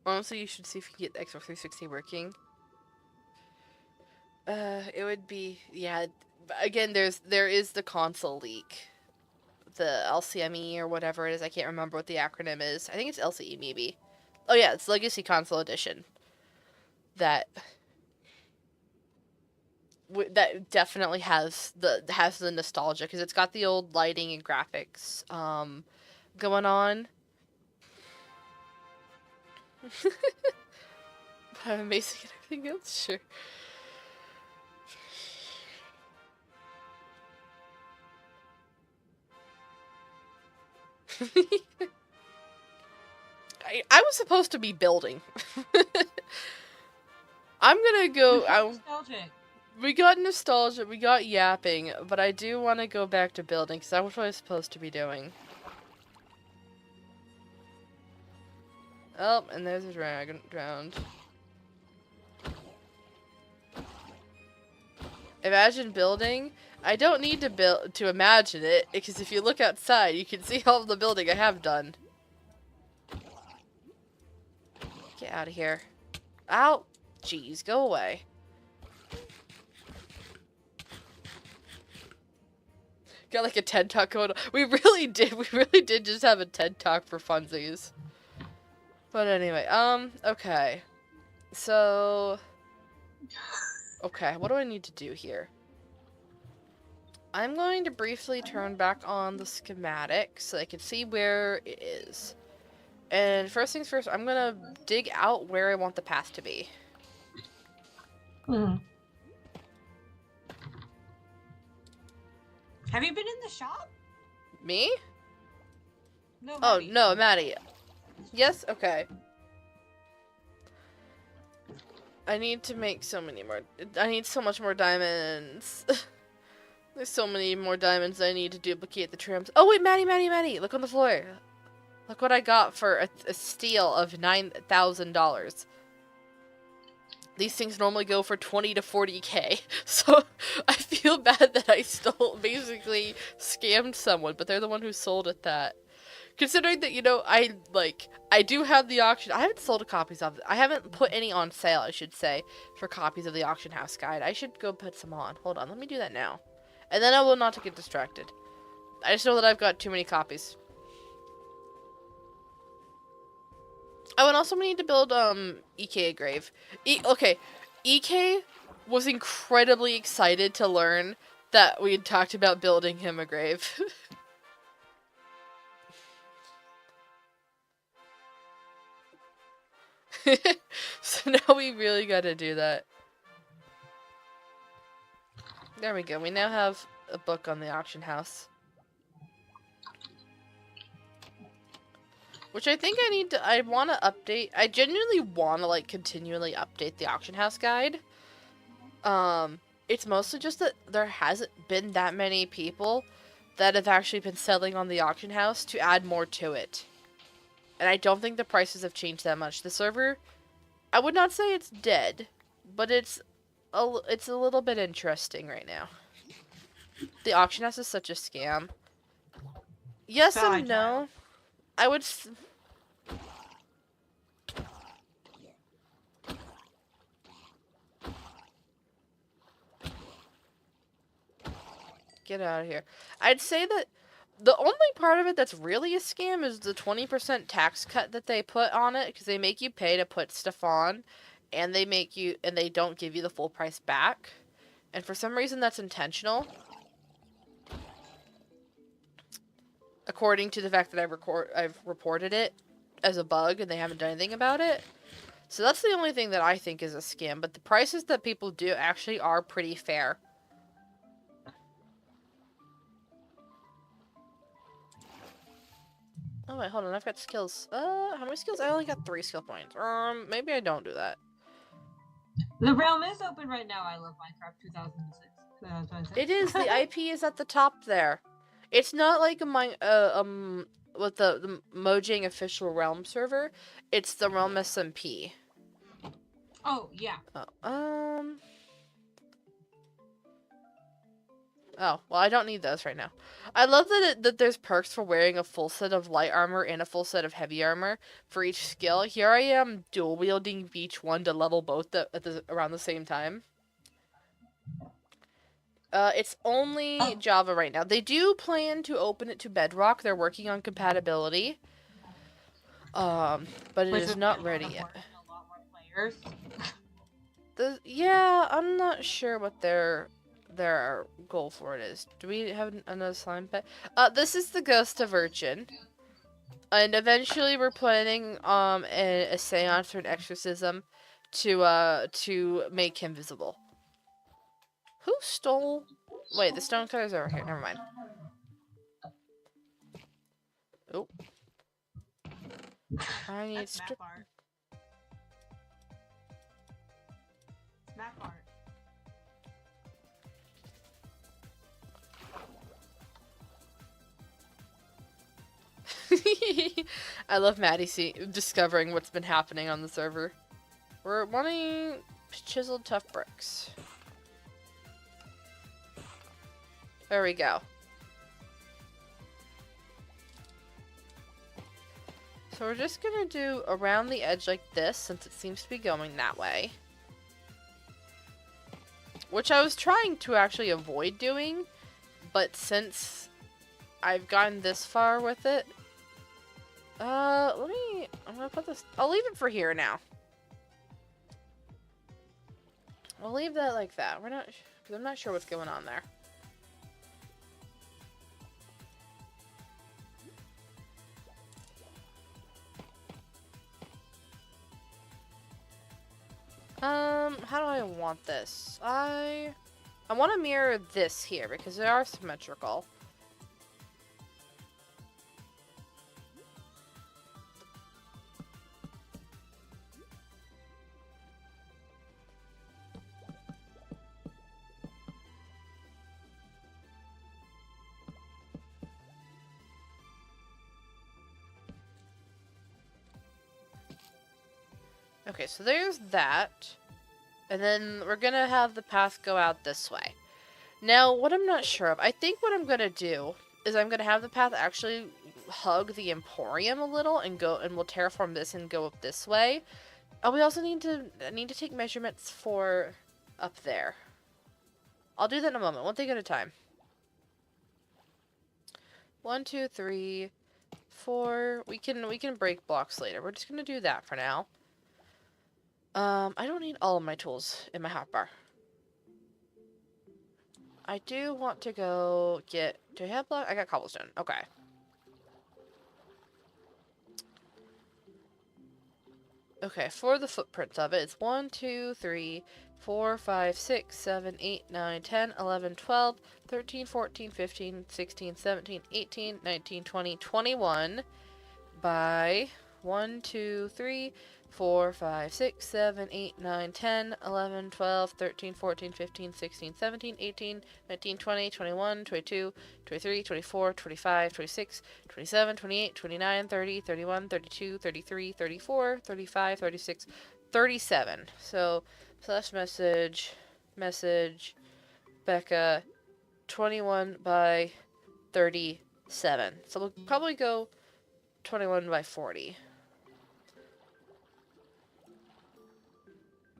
[SPEAKER 1] Honestly, you should see if you can get Xbox 360 working. It would be, yeah. Again, there is the console leak, the LCME or whatever it is. I can't remember what the acronym is. I think it's LCE maybe. Oh yeah, it's Legacy Console Edition. That definitely has the nostalgia, because it's got the old lighting and graphics going on. But amazing and everything else, sure. I was supposed to be building. I'm gonna go. We got nostalgia, we got yapping, but I do want to go back to building, because that's what I was supposed to be doing. Oh, and there's a dragon drowned. Imagine building. I don't need to imagine it, because if you look outside, you can see all of the building I have done. Get out of here. Ow! Jeez, go away. Got like a TED Talk going on. We really did just have a TED Talk for funsies. But anyway, okay. So, okay, what do I need to do here? I'm going to briefly turn back on the schematic so I can see where it is. And first things first, I'm gonna dig out where I want the path to be.
[SPEAKER 2] Hmm. Have you been in the shop?
[SPEAKER 1] Me?
[SPEAKER 2] No,
[SPEAKER 1] Oh,
[SPEAKER 2] Maddie.
[SPEAKER 1] no, Maddie. Yes? Okay. I need to make so many more. I need so much more diamonds. There's so many more diamonds I need to duplicate the trims. Oh, wait, Maddie. Look on the floor. Look what I got for a steal of $9,000. These things normally go for 20 to 40k. So I feel bad that I basically scammed someone, but they're the one who sold it that. Considering that, you know, I do have the auction. I haven't sold copies of it. I haven't put any on sale, I should say, for copies of the auction house guide. I should go put some on. Hold on, let me do that now. And then I will not get distracted. I just know that I've got too many copies. Oh, and also we need to build, EK a grave. Okay, EK was incredibly excited to learn that we had talked about building him a grave. So now we really gotta do that. There we go. We now have a book on the auction house. Which I think I want to update. I genuinely want to, like, continually update the auction house guide. It's mostly just that there hasn't been that many people that have actually been selling on the auction house to add more to it. And I don't think the prices have changed that much. The server, I would not say it's dead, but it's a little bit interesting right now. The auction house is such a scam. Yes and no. I would... Get out of here. I'd say that the only part of it that's really a scam is the 20% tax cut that they put on it, because they make you pay to put stuff on, and they don't give you the full price back. And for some reason that's intentional. According to the fact that I've reported it as a bug and they haven't done anything about it. So that's the only thing that I think is a scam, but the prices that people do actually are pretty fair. Oh wait, hold on, I've got skills. How many skills? I only got 3 skill points. Maybe I don't do that.
[SPEAKER 2] The realm is open right now. I love Minecraft 2006.
[SPEAKER 1] It is. The IP is at the top there. It's not like with the Mojang official realm server. It's the realm SMP.
[SPEAKER 2] Oh yeah.
[SPEAKER 1] Oh, well, I don't need those right now. I love that there's perks for wearing a full set of light armor and a full set of heavy armor for each skill. Here I am dual wielding each one to level both around the same time. It's only Java right now. They do plan to open it to Bedrock. They're working on compatibility. But it is not ready yet.
[SPEAKER 2] A lot more players.
[SPEAKER 1] Yeah, I'm not sure what their goal for it is. Do we have another slime pet? This is the Ghost of Urchin. And eventually we're planning a seance or an exorcism to make him visible. Who stole? Wait, the stone cutter's over here. Never mind. Oh. I need
[SPEAKER 2] map art. Map art.
[SPEAKER 1] I love Maddie discovering what's been happening on the server. We're wanting chiseled tough bricks. There we go. So we're just gonna do around the edge like this, since it seems to be going that way. Which I was trying to actually avoid doing, But since I've gotten this far with it, I'm gonna put this, I'll leave it for here now. We'll leave that like that. Because I'm not sure what's going on there. How do I want this? I want to mirror this here because they are symmetrical. Okay, so there's that. And then we're gonna have the path go out this way. Now, what I'm not sure of, I think what I'm gonna do is I'm gonna have the path actually hug the Emporium a little and we'll terraform this and go up this way. We also need to take measurements for up there. I'll do that in a moment, one thing at a time. 1, 2, 3, 4. We can break blocks later. We're just gonna do that for now. I don't need all of my tools in my hotbar. I do want to go get... Do I have block? I got cobblestone. Okay. Okay, for the footprints of it, it's 1, 2, 3, 4, 5, 6, 7, 8, 9, 10, 11, 12, 13, 14, 15, 16, 17, 18, 19, 20, 21 by 1, 2, 3, 4, 5, 6, 7, 8, 9, 10, 11, 12, 13, 14, 15, 16, 17, 18, 19, 20, 21, 22, 23, 24, 25, 26, 27, 28, 29, 30, 31, 32, 33, 34, 35, 36, 37. So, slash message, Becca, 21 by 37. So we'll probably go 21 by 40.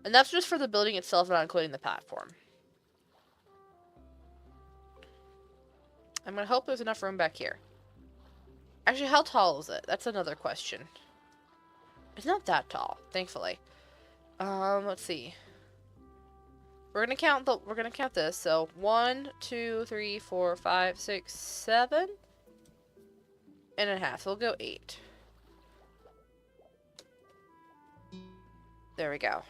[SPEAKER 1] And that's just for the building itself, not including the platform. I'm gonna hope there's enough room back here. Actually, how tall is it? That's another question. It's not that tall, thankfully. Let's see. We're gonna count this. So 1, 2, 3, 4, 5, 6, 7 and a half. So we'll go 8. There we go.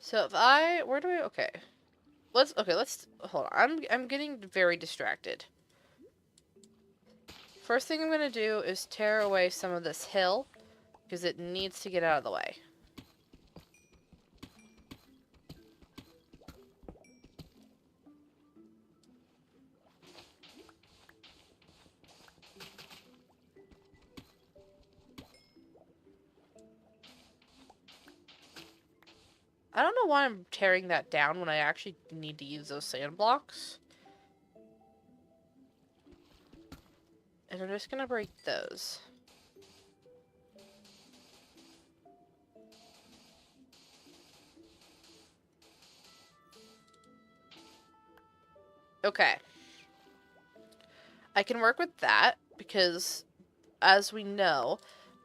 [SPEAKER 1] So if okay. Let's hold on. I'm getting very distracted. First thing I'm gonna do is tear away some of this hill because it needs to get out of the way. I don't know why I'm tearing that down when I actually need to use those sand blocks. And I'm just gonna break those. Okay. I can work with that because, as we know,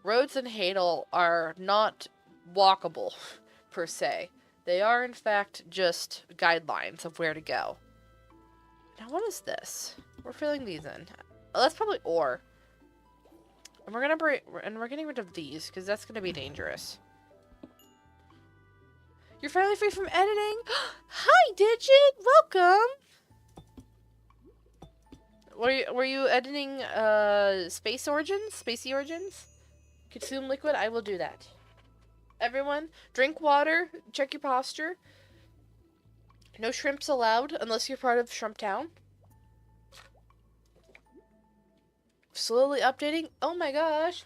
[SPEAKER 1] roads in Hadel are not walkable, per se. They are, in fact, just guidelines of where to go. Now, what is this? We're filling these in. Oh, that's probably ore. And we're getting rid of these, because that's going to be dangerous. You're finally free from editing? Hi, Digit! Welcome! Were you editing, Spacey Origins? Consume liquid? I will do that. Everyone, drink water, check your posture. No shrimps allowed unless you're part of Shrimp Town. Slowly updating. Oh my gosh.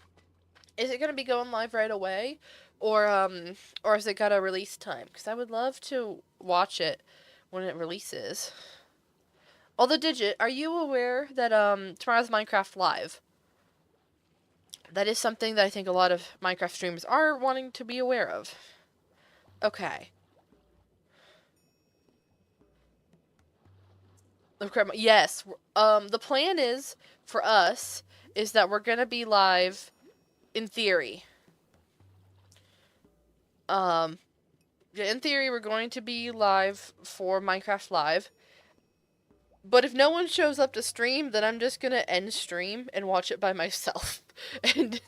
[SPEAKER 1] Is it going to be going live right away? Or has it got a release time? Because I would love to watch it when it releases. Although, Digit, are you aware that tomorrow's Minecraft Live? That is something that I think a lot of Minecraft streamers are wanting to be aware of. Okay. Yes. The plan is for us is that we're gonna be live in theory. Yeah, in theory, we're going to be live for Minecraft Live. But if no one shows up to stream, then I'm just gonna end stream and watch it by myself. And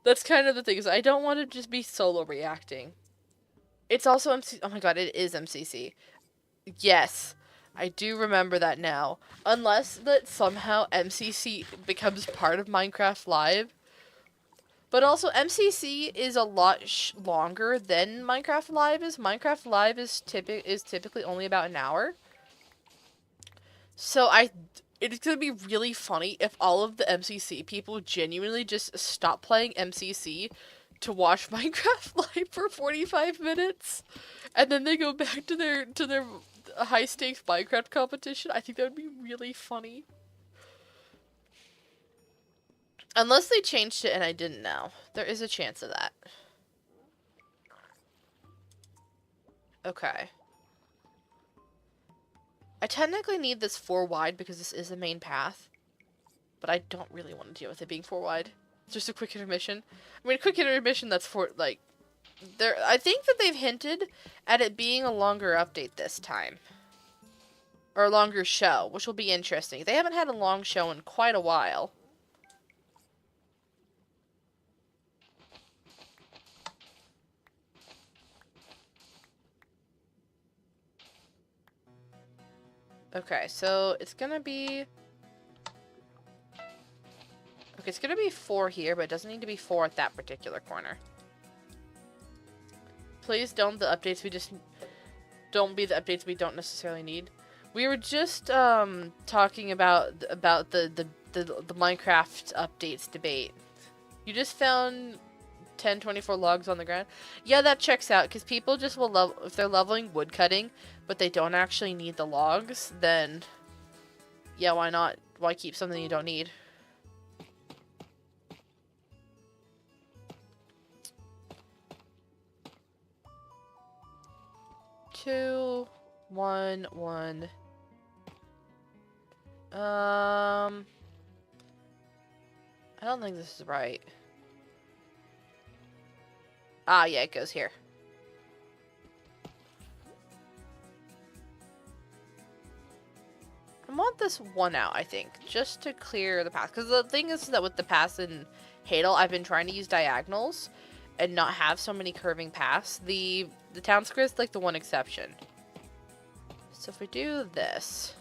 [SPEAKER 1] that's kind of the thing, is I don't want to just be solo reacting. It's also MC. Oh my god, it is MCC. Yes, I do remember that now. Unless that somehow MCC becomes part of Minecraft Live. But also, MCC is a lot longer than Minecraft Live is. Minecraft Live is typically only about an hour. So it's gonna be really funny if all of the MCC people genuinely just stop playing MCC to watch Minecraft Live for 45 minutes, and then they go back to their high stakes Minecraft competition. I think that would be really funny. Unless they changed it and I didn't know. There is a chance of that. Okay. I technically need this 4 wide because this is the main path. But I don't really want to deal with it being 4 wide. It's just a quick intermission. I mean, a quick intermission that's for, like... I think that they've hinted at it being a longer update this time. Or a longer show, which will be interesting. They haven't had a long show in quite a while. Okay, so it's gonna be... Okay, it's gonna be 4 here, but it doesn't need to be 4 at that particular corner. Please don't the updates we just... Don't be the updates we don't necessarily need. We were just, talking about the Minecraft updates debate. You just found 1024 logs on the ground? Yeah, that checks out, because people just will love... If they're leveling woodcutting, but they don't actually need the logs, then... Yeah, why not? Why keep something you don't need? Two, one, one. I don't think this is right. Ah, yeah, it goes here. I want this one out, I think, just to clear the path. Because the thing is that with the paths in Hadel, I've been trying to use diagonals and not have so many curving paths. The town square is like the one exception. So if we do this...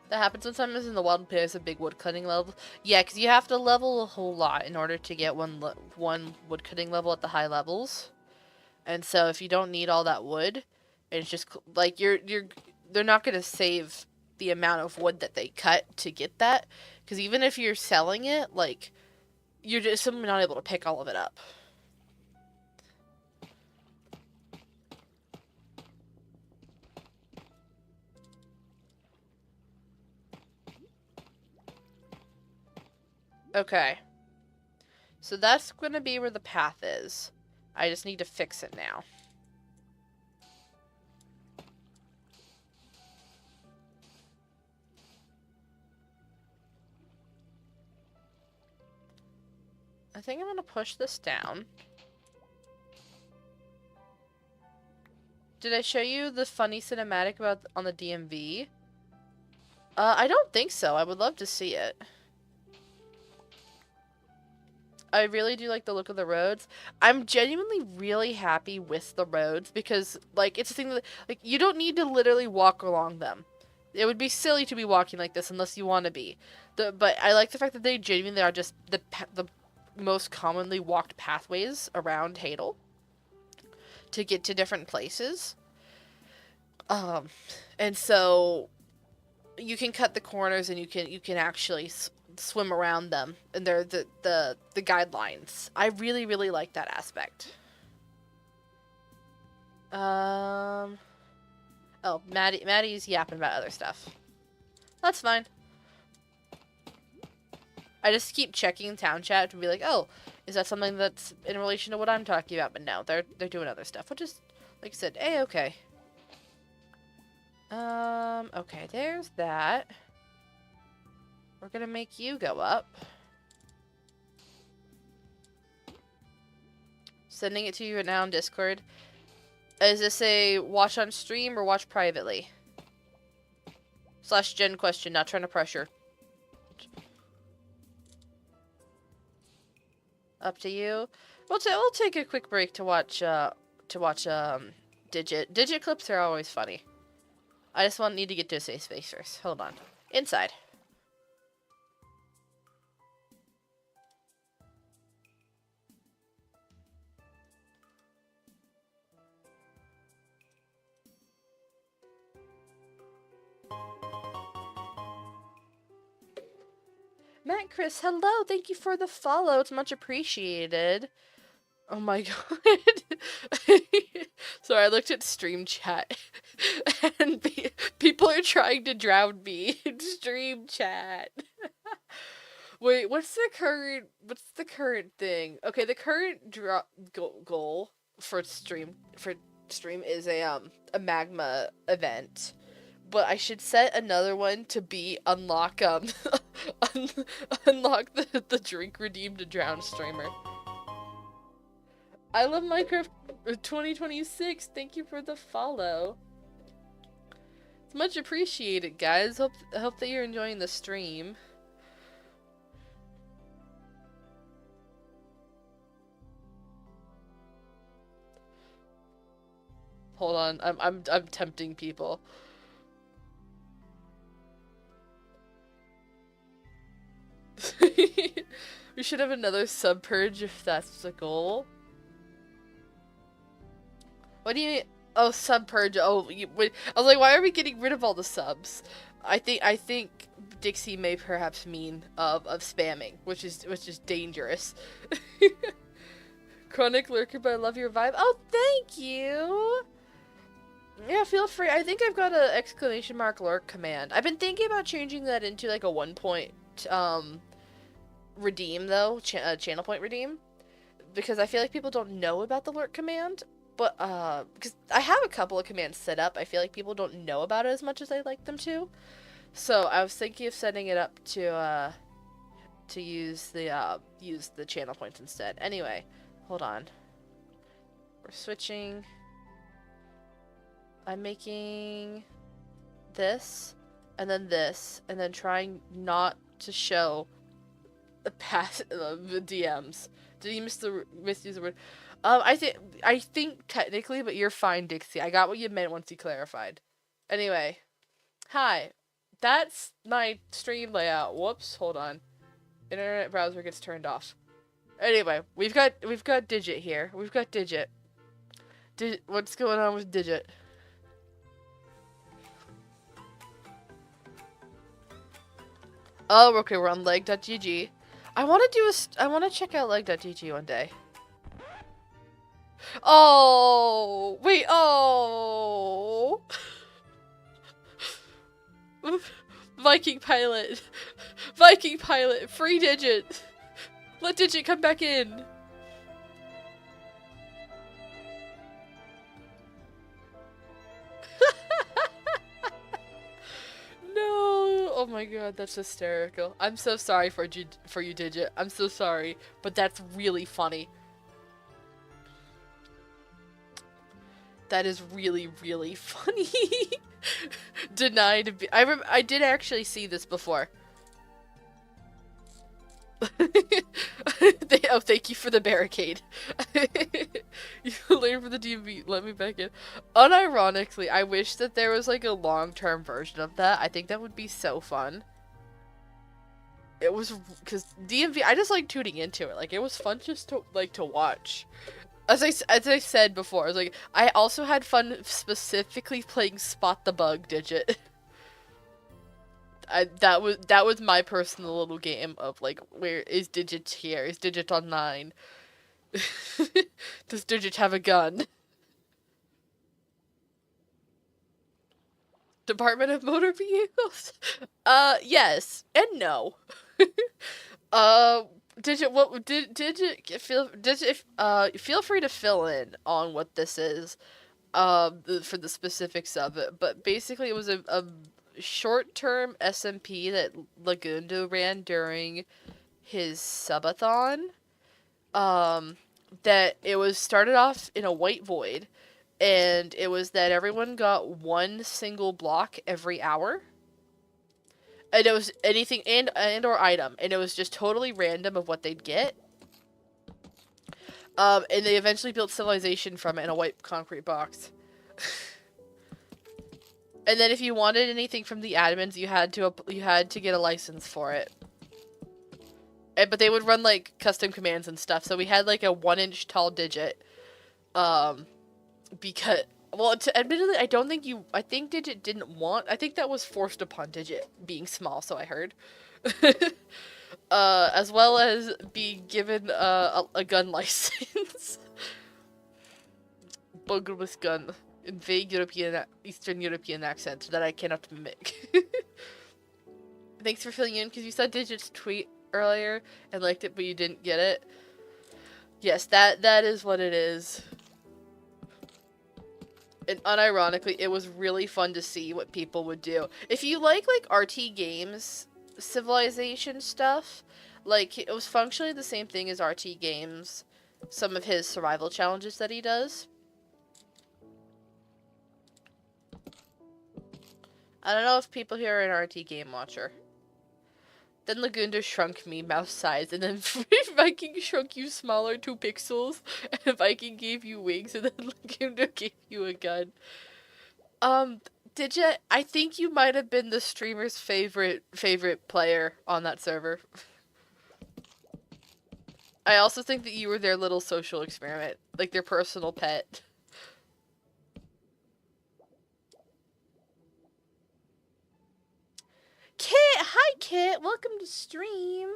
[SPEAKER 1] That happens when sometimes in the wild there's a big woodcutting level. Yeah, because you have to level a whole lot in order to get one woodcutting level at the high levels. And so if you don't need all that wood, it's just like they're not going to save the amount of wood that they cut to get that. Because even if you're selling it, like, you're just simply not able to pick all of it up. Okay. So that's going to be where the path is. I just need to fix it now. I think I'm going to push this down. Did I show you the funny cinematic about on the DMV? I don't think so. I would love to see it. I really do like the look of the roads. I'm genuinely really happy with the roads because, like, it's a thing that, like, you don't need to literally walk along them. It would be silly to be walking like this unless you want to be. But I like the fact that they genuinely are just the most commonly walked pathways around Hadel to get to different places. And so you can cut the corners and you can actually swim around them, and they're the guidelines. I really, really like that aspect. Oh, Maddie's yapping about other stuff. That's fine. I just keep checking town chat to be like, oh, is that something that's in relation to what I'm talking about? But no, they're doing other stuff, which is, like I said, okay. Okay, there's that. We're gonna make you go up. Sending it to you now on Discord. Is this a watch on stream or watch privately? / Gen question, not trying to pressure. Up to you. We'll take a quick break to watch Digit. Digit clips are always funny. I just need to get to a safe space first. Hold on. Inside. Matt Chris, hello. Thank you for the follow. It's much appreciated. Oh my god. Sorry, I looked at stream chat and people are trying to drown me in stream chat. Wait, what's the current thing? Okay, the current goal for stream is a magma event. But I should set another one to be unlock unlock the drink redeemed to drown streamer. I love Minecraft 2026. Thank you for the follow. It's much appreciated, guys. Hope that you're enjoying the stream. Hold on, I'm tempting people. We should have another sub purge if that's the goal. What do you mean? Oh, sub purge. Oh, wait. I was like, why are we getting rid of all the subs? I think Dixie may perhaps mean of spamming, which is dangerous. Chronic lurker, but I love your vibe. Oh, thank you. Yeah, feel free. I think I've got a exclamation mark lurk command. I've been thinking about changing that into like a 1 point redeem though, channel point redeem, because I feel like people don't know about the lurk command. But because I have a couple of commands set up, I feel like people don't know about it as much as I'd like them to. So I was thinking of setting it up to use the channel points instead. Anyway, hold on. We're switching. I'm making this, and then trying not to show the the DMs. Did you misuse the word? I think technically, but you're fine, Dixie. I got what you meant once you clarified. Anyway, hi. That's my stream layout. Whoops, hold on. Internet browser gets turned off. Anyway, we've got Digit here. We've got Digit. What's going on with Digit? Oh, okay, we're on leg.gg. I want to check out leg.gg one day. Oh, wait, oh. Viking pilot, free Digit. Let Digit come back in. No! Oh my god, that's hysterical. I'm so sorry for you, Digit. I'm so sorry, but that's really funny. That is really, really funny. Denied. I did actually see this before. Oh, thank you for the barricade. You learn for the DMV. Let me back in. Unironically, I wish that there was like a long-term version of that. I think that would be so fun. It was because DMV. I just like tuning into it. Like it was fun just to watch. As I said before, I was like, I also had fun specifically playing Spot the Bug Digit. That was my personal little game of like, where is Digit here? Is Digit online? Does Digit have a gun? Department of Motor Vehicles? Yes and no. Uh, feel free to fill in on what this is, for the specifics of it. But basically, it was a short-term SMP that Lagundo ran during his subathon. Um, that it was started off in a white void, and it was that everyone got one single block every hour. And it was anything and or item, and it was just totally random of what they'd get. And they eventually built civilization from it in a white concrete box. And then if you wanted anything from the admins, you had to get a license for it. But they would run like custom commands and stuff. So we had like a 1-inch tall digit. Because admittedly, I think Digit didn't want. I think that was forced upon Digit being small. So I heard. As well as being given a gun license. Buggerless gun in vague Eastern European accent that I cannot mimic. Thanks for filling in, because you saw Digit's tweet earlier and liked it, but you didn't get it. Yes, that is what it is. And unironically, it was really fun to see what people would do. If you like RT Games civilization stuff, like, it was functionally the same thing as RT Games, some of his survival challenges that he does. I don't know if people here are an RT Game Watcher. Then Lagundo shrunk me, mouse size, and then Viking shrunk you smaller 2 pixels, and Viking gave you wings, and then Lagundo gave you a gun. Digit, I think you might have been the streamer's favorite player on that server. I also think that you were their little social experiment, like their personal pet. Kit! Hi, Kit! Welcome to stream!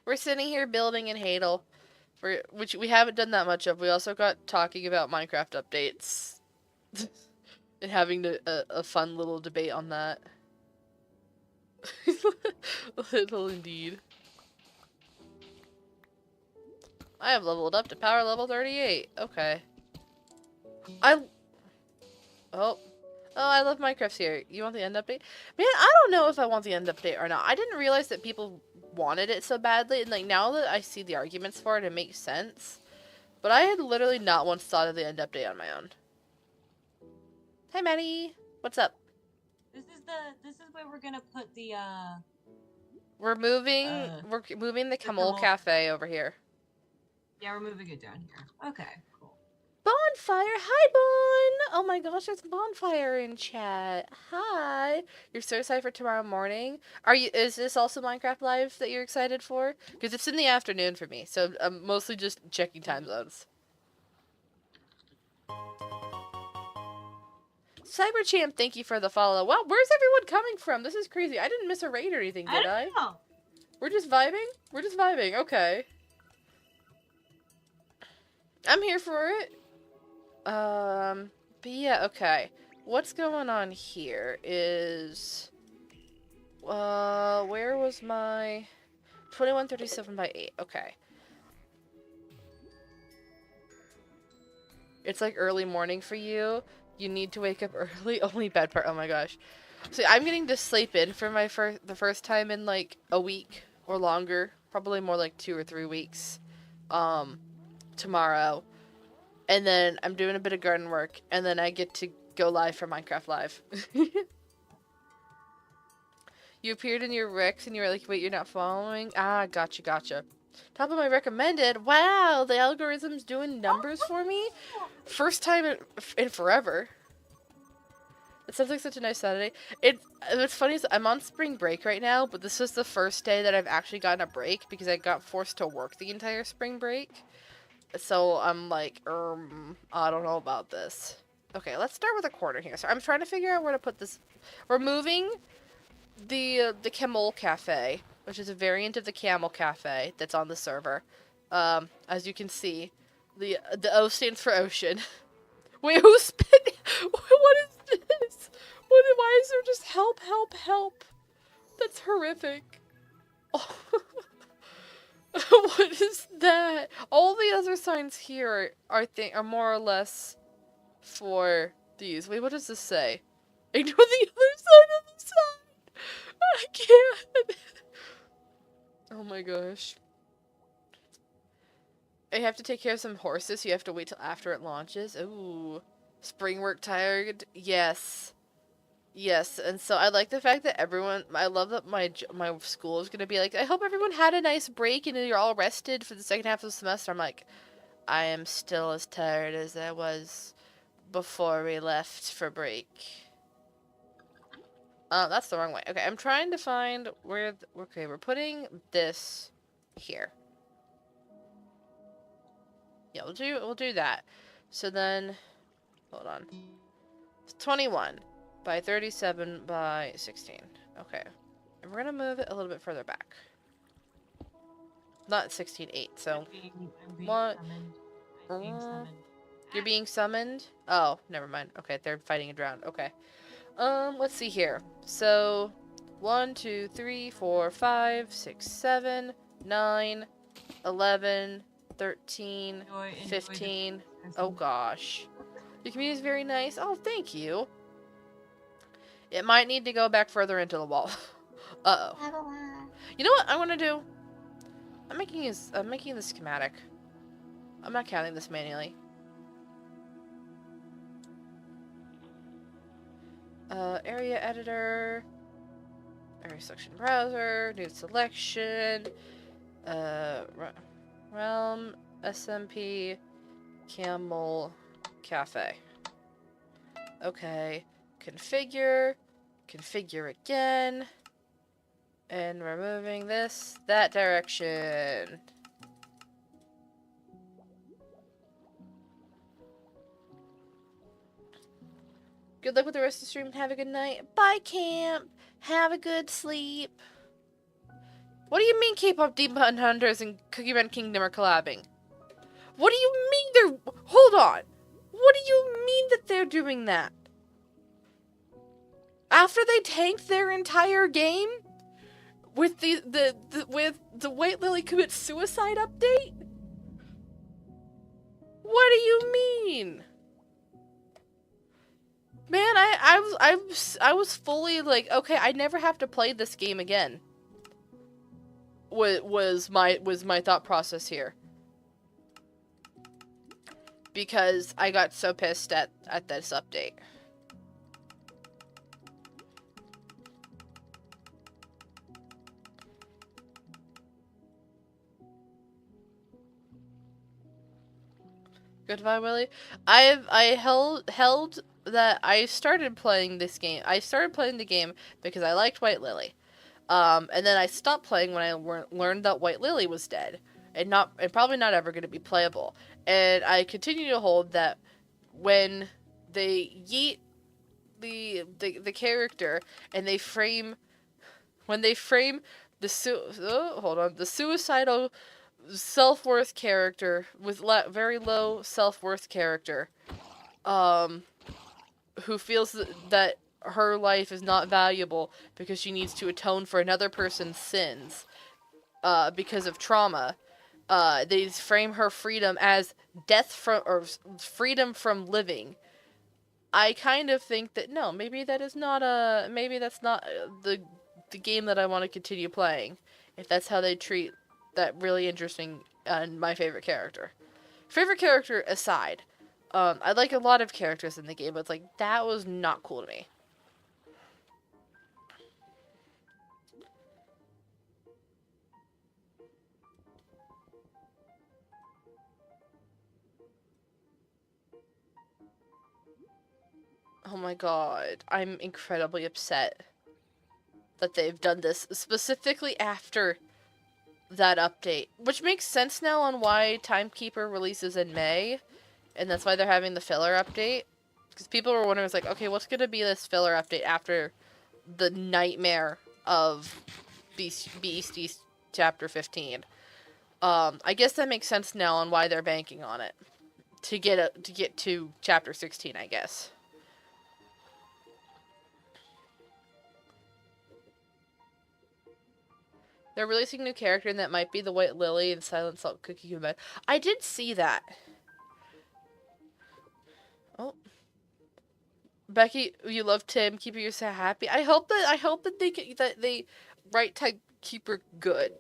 [SPEAKER 1] We're sitting here building in Hadel, which we haven't done that much of. We also got talking about Minecraft updates. And having a fun little debate on that. Little indeed. I have leveled up to power level 38. Okay. I love Minecraft's here. You want the end update? Man, I don't know if I want the end update or not. I didn't realize that people wanted it so badly, and like now that I see the arguments for it, it makes sense. But I had literally not once thought of the end update on my own. Hi, Maddie. What's up?
[SPEAKER 2] This is where we're gonna put the
[SPEAKER 1] We're moving the Camel Cafe over here.
[SPEAKER 2] Yeah, we're moving it down here. Okay, cool.
[SPEAKER 1] Bonfire! Hi, Bon! Oh my gosh, there's Bonfire in chat. Hi! You're so excited for tomorrow morning? Is this also Minecraft Live that you're excited for? Because it's in the afternoon for me, so I'm mostly just checking time zones. Cyberchamp, thank you for the follow. Wow, where's everyone coming from? This is crazy. I didn't miss a raid or anything, did I?
[SPEAKER 2] don't know.
[SPEAKER 1] We're just vibing? We're just vibing, okay. I'm here for it. But yeah, okay. What's going on here is... where was my... 2137 by 8, okay. It's like early morning for you. You need to wake up early. Only bad part, oh my gosh. So I'm getting to sleep in for the first time in like a week or longer. Probably more like 2 or 3 weeks. Tomorrow. And then I'm doing a bit of garden work, and then I get to go live for Minecraft Live. You appeared in your Rex, and you were like, wait, you're not following? Ah, gotcha. Top of my recommended. Wow, the algorithm's doing numbers for me? First time in forever. It sounds like such a nice Saturday. What's funny is I'm on spring break right now, but this is the first day that I've actually gotten a break, because I got forced to work the entire spring break. So I'm like, I don't know about this. Okay, let's start with a corner here. So I'm trying to figure out where to put this. We're moving the Camel Cafe, which is a variant of the Camel Cafe that's on the server. As you can see, the O stands for ocean. Wait, who's spitting? What is this? Why is there just help? That's horrific. Oh. What is that? All the other signs here are more or less for these. Wait, what does this say? Ignore the other side of the sign. I can't. Oh my gosh. I have to take care of some horses, so you have to wait till after it launches. Ooh. Spring work tired? Yes. Yes, and so I like the fact that I love that my school is going to be like, I hope everyone had a nice break and you're all rested for the second half of the semester. I'm like, I am still as tired as I was before we left for break. That's the wrong way. Okay, I'm trying to find where, okay, we're putting this here. Yeah, we'll do that. So then, hold on. It's 21 by 37 by 16. Okay. And we're gonna move it a little bit further back. Not 16:8, so...
[SPEAKER 2] I'm being
[SPEAKER 1] What?
[SPEAKER 2] summoned. I'm being summoned.
[SPEAKER 1] You're being summoned? Oh, never mind. Okay, they're fighting a drown. Okay. Let's see here. So, 1, 2, 3, 4, 5, 6, 7, 9, 11, 13, 15. Oh gosh. Your community is very nice. Oh, thank you. It might need to go back further into the wall. Uh-oh. You know what I want to do? I'm making this schematic. I'm not counting this manually. Area editor. Area selection browser. New selection. Realm. SMP. Camel. Cafe. Okay. Configure. Configure again. And we're moving this that direction. Good luck with the rest of the stream and have a good night. Bye, camp. Have a good sleep. What do you mean K-pop Demon Hunters and Cookie Run Kingdom are collabing? What do you mean they're... Hold on. What do you mean that they're doing that? After they tanked their entire game? With with the White Lily commits suicide update? What do you mean? Man, I was fully like, okay, I never have to play this game again. Was my thought process here. Because I got so pissed at this update. Goodbye, Willie. I held that I started playing this game. I started playing the game because I liked White Lily. And then I stopped playing when I learned that White Lily was dead and probably not ever going to be playable. And I continue to hold that when they yeet the character and they frame the suicidal self-worth character with very low self-worth character, who feels that her life is not valuable because she needs to atone for another person's sins, because of trauma. They frame her freedom as freedom from living. I kind of think that no, maybe that's not the game that I want to continue playing. If that's how they treat that really interesting and my favorite character. Favorite character aside, I like a lot of characters in the game, but it's like, that was not cool to me. Oh my god, I'm incredibly upset that they've done this, specifically after that update. Which makes sense now on why Timekeeper releases in May, and that's why they're having the filler update. Because people were wondering, it's like, okay, what's gonna be this filler update after the nightmare of Beastie Chapter 15? I guess that makes sense now on why they're banking on it. To get to Chapter 16, I guess. They're releasing a new character, and that might be the White Lily and Silent Salt Cookie Combined. I did see that. Oh, Becky, you love Tim, keeping you so happy. I hope that they write Timekeeper good,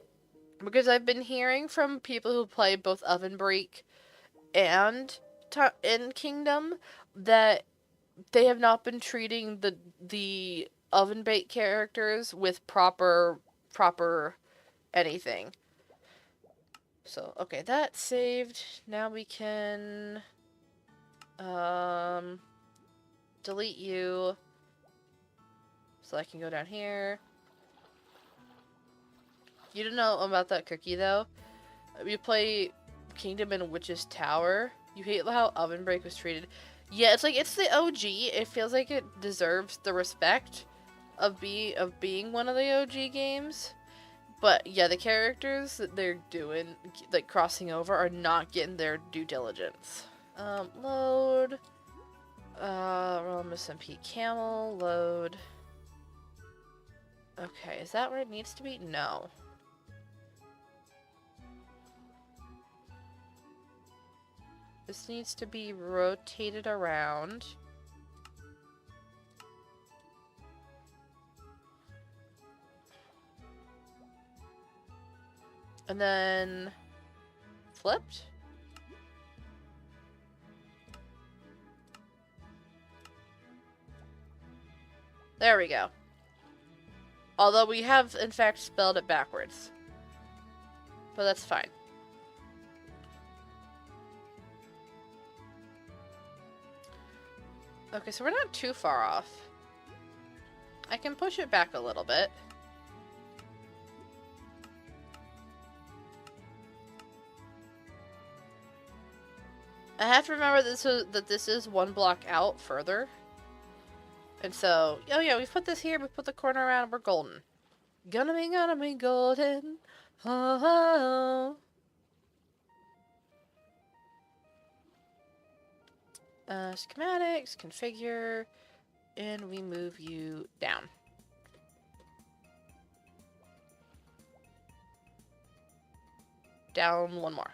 [SPEAKER 1] because I've been hearing from people who play both Oven Break and in Kingdom that they have not been treating the Oven Bake characters with proper anything. So, okay, that's saved. Now we can delete you so I can go down here. You don't know about that cookie though. You play Kingdom and Witch's Tower. You hate how Oven Break was treated. Yeah, it's like it's the OG. It feels like it deserves the respect of being one of the OG games. But yeah, the characters that they're doing, like crossing over, are not getting their due diligence. Load. Roll SMP camel. Load. Okay, is that where it needs to be? No. This needs to be rotated around. And then flipped? There we go. Although we have, in fact, spelled it backwards. But that's fine. Okay, so we're not too far off. I can push it back a little bit. I have to remember that this is one block out further. And so, oh yeah, we put this here, we put the corner around, we're golden. Gonna be golden. Oh. Schematics, configure, and we move you down. Down one more.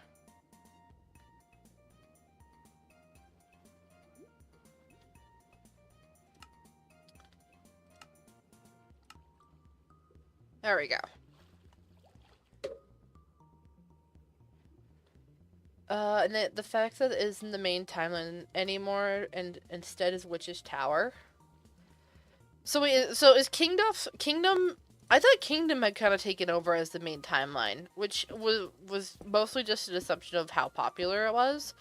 [SPEAKER 1] There we go. And the fact that it isn't the main timeline anymore, and instead is Witch's Tower. So is Kingdom? I thought Kingdom had kind of taken over as the main timeline, which was mostly just an assumption of how popular it was.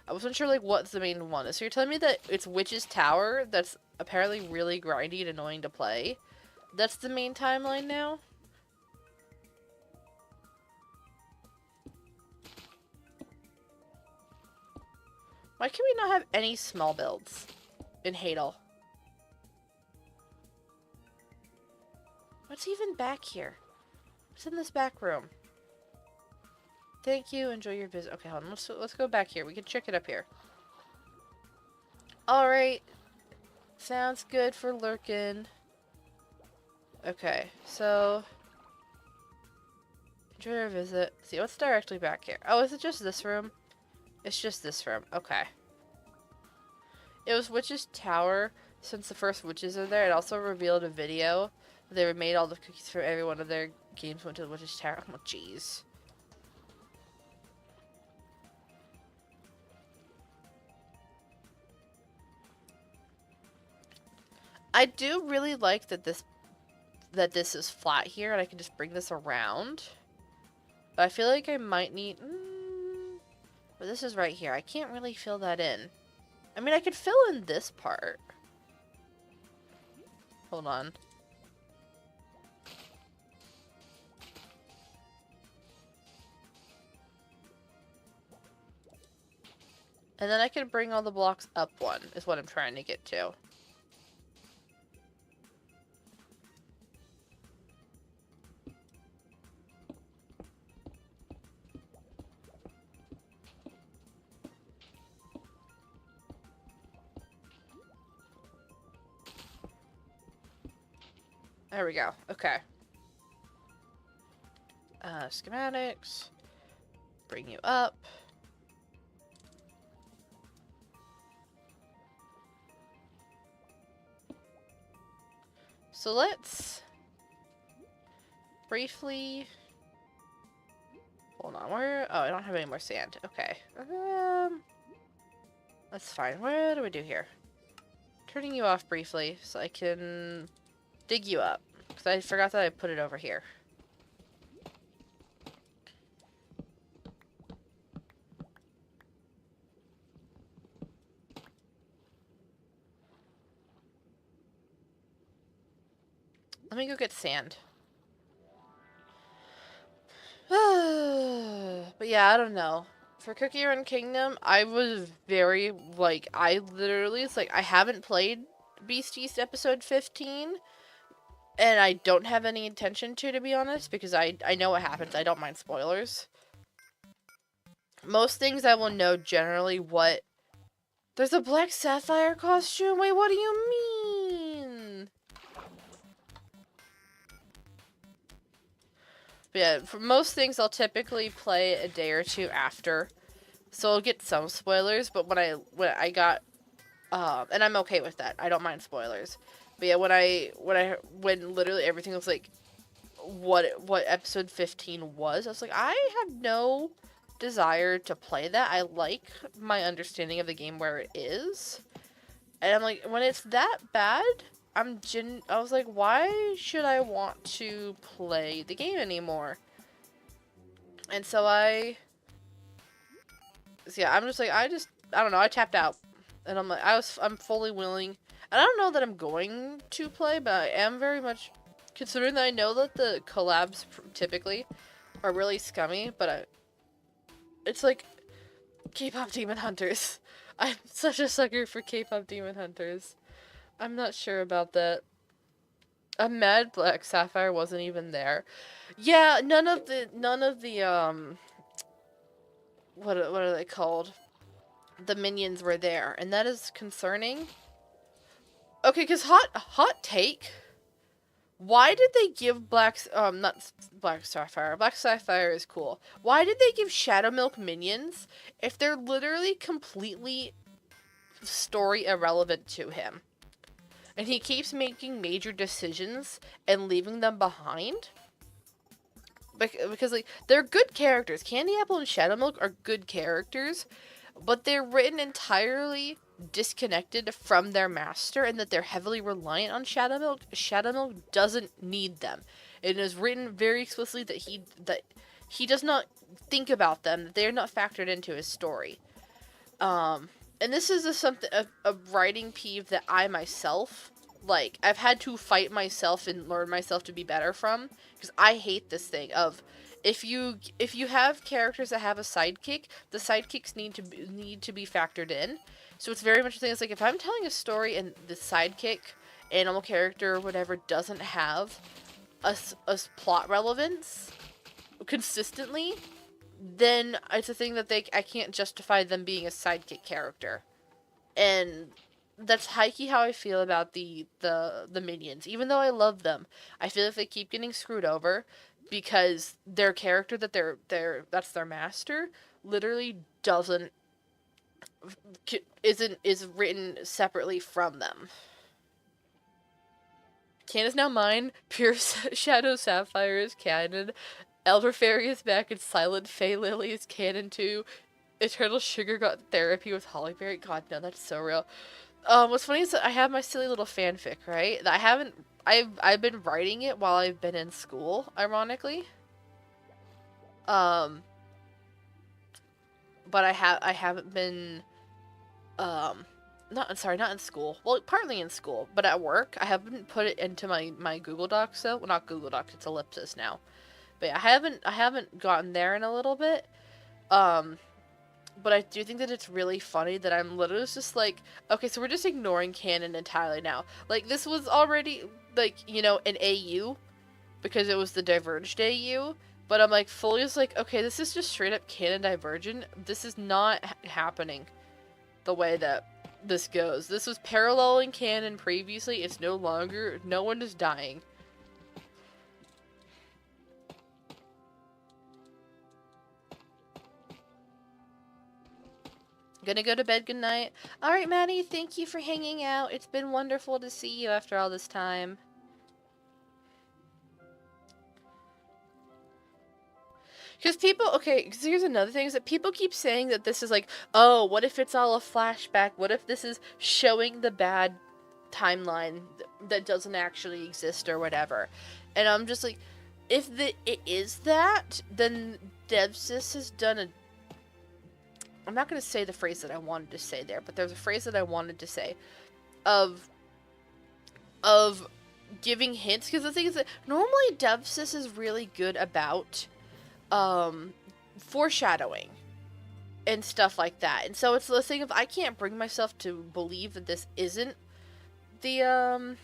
[SPEAKER 1] I wasn't sure like what's the main one. So you're telling me that it's Witch's Tower that's apparently really grindy and annoying to play. That's the main timeline now? Why can we not have any small builds in Hadel? What's even back here? What's in this back room? Thank you. Enjoy your visit. Okay, hold on. Let's go back here. We can check it up here. All right. Sounds good for lurking. Okay, so enjoy your visit. See what's directly back here. Oh, is it just this room? It's just this room. Okay. It was Witch's Tower. Since the first witches are there, it also revealed a video. They made all the cookies for every one of their games went to the Witch's Tower. Oh, jeez. I do really like that this is flat here, and I can just bring this around. But I feel like I might need... but this is right here. I can't really fill that in. I mean, I could fill in this part. Hold on. And then I can bring all the blocks up one, is what I'm trying to get to. There we go. Okay. Schematics. Bring you up. So let's briefly... Hold on, where... Oh, I don't have any more sand. Okay. That's fine. What do we do here? Turning you off briefly so I can dig you up. Because I forgot that I put it over here. Let me go get sand. But yeah, I don't know. For Cookie Run Kingdom, I was very, like, I literally, it's like, I haven't played Beast East episode 15, and I don't have any intention to be honest, because I know what happens. I don't mind spoilers. Most things I will know generally what... There's a Black Sapphire costume? Wait, what do you mean? But yeah, for most things I'll typically play a day or two after. So I'll get some spoilers, but when I got and I'm okay with that. I don't mind spoilers. But yeah, when literally everything was like what episode 15 was, I was like, I have no desire to play that. I like my understanding of the game where it is. And I'm like, when it's that bad, I was like, why should I want to play the game anymore? And so yeah, I'm just like, I don't know, I tapped out. And I'm like, I'm fully willing. And I don't know that I'm going to play, but I am very much, considering that I know that the collabs typically are really scummy, but it's like K-pop Demon Hunters. I'm such a sucker for K-pop Demon Hunters. I'm not sure about that. I'm mad Black Sapphire wasn't even there. Yeah, none of the what are they called? The minions were there, and that is concerning. Okay, because hot take. Why did they give not Black Sapphire. Black Sapphire is cool. Why did they give Shadow Milk minions if they're literally completely story irrelevant to him? And he keeps making major decisions and leaving them behind? Because like, they're good characters. Candy Apple and Shadow Milk are good characters, but they're written entirely disconnected from their master, and that they're heavily reliant on Shadow Milk. Shadow Milk doesn't need them. It is written very explicitly that he does not think about them, that they're not factored into his story. And this is a writing peeve that I myself, like, I've had to fight myself and learn myself to be better from, because I hate this thing of, if you have characters that have a sidekick, the sidekicks need to be factored in. So it's very much the thing. It's like, if I'm telling a story and the sidekick, animal character, or whatever, doesn't have a plot relevance consistently, then it's a thing that I can't justify them being a sidekick character. And that's hikey how I feel about the minions. Even though I love them, I feel like they keep getting screwed over because their character that's their master literally is written separately from them. Can is now mine. Pure Shadow Sapphire is canon. Elder Fairy is back, and Silent Fey Lily is canon too. Eternal Sugar got therapy with Hollyberry. God, no, that's so real. What's funny is that I have my silly little fanfic, right? That I've been writing it while I've been in school, ironically. But I haven't been, not in school. Well, partly in school, but at work. I haven't put it into my Google Docs though. Well, not Google Docs, it's Ellipsis now. But yeah, I haven't gotten there in a little bit. But I do think that it's really funny that I'm literally just like, okay, so we're just ignoring canon entirely now. Like, this was already, like, you know, an AU, because it was the Diverged AU, but I'm like, fully just like, okay, this is just straight up canon Divergent. This is not happening the way that this goes. This was paralleling canon previously. It's no longer, no one is dying. Gonna go to bed. Good night. Alright, Maddie, thank you for hanging out. It's been wonderful to see you after all this time. Because because here's another thing, is that people keep saying that this is like, oh, what if it's all a flashback? What if this is showing the bad timeline that doesn't actually exist or whatever? And I'm just like, if it is that, then DevSys has done a... I'm not going to say the phrase that I wanted to say there, but there's a phrase that I wanted to say of giving hints, because the thing is that normally DevSys is really good about foreshadowing and stuff like that. And so it's the thing of, I can't bring myself to believe that this isn't the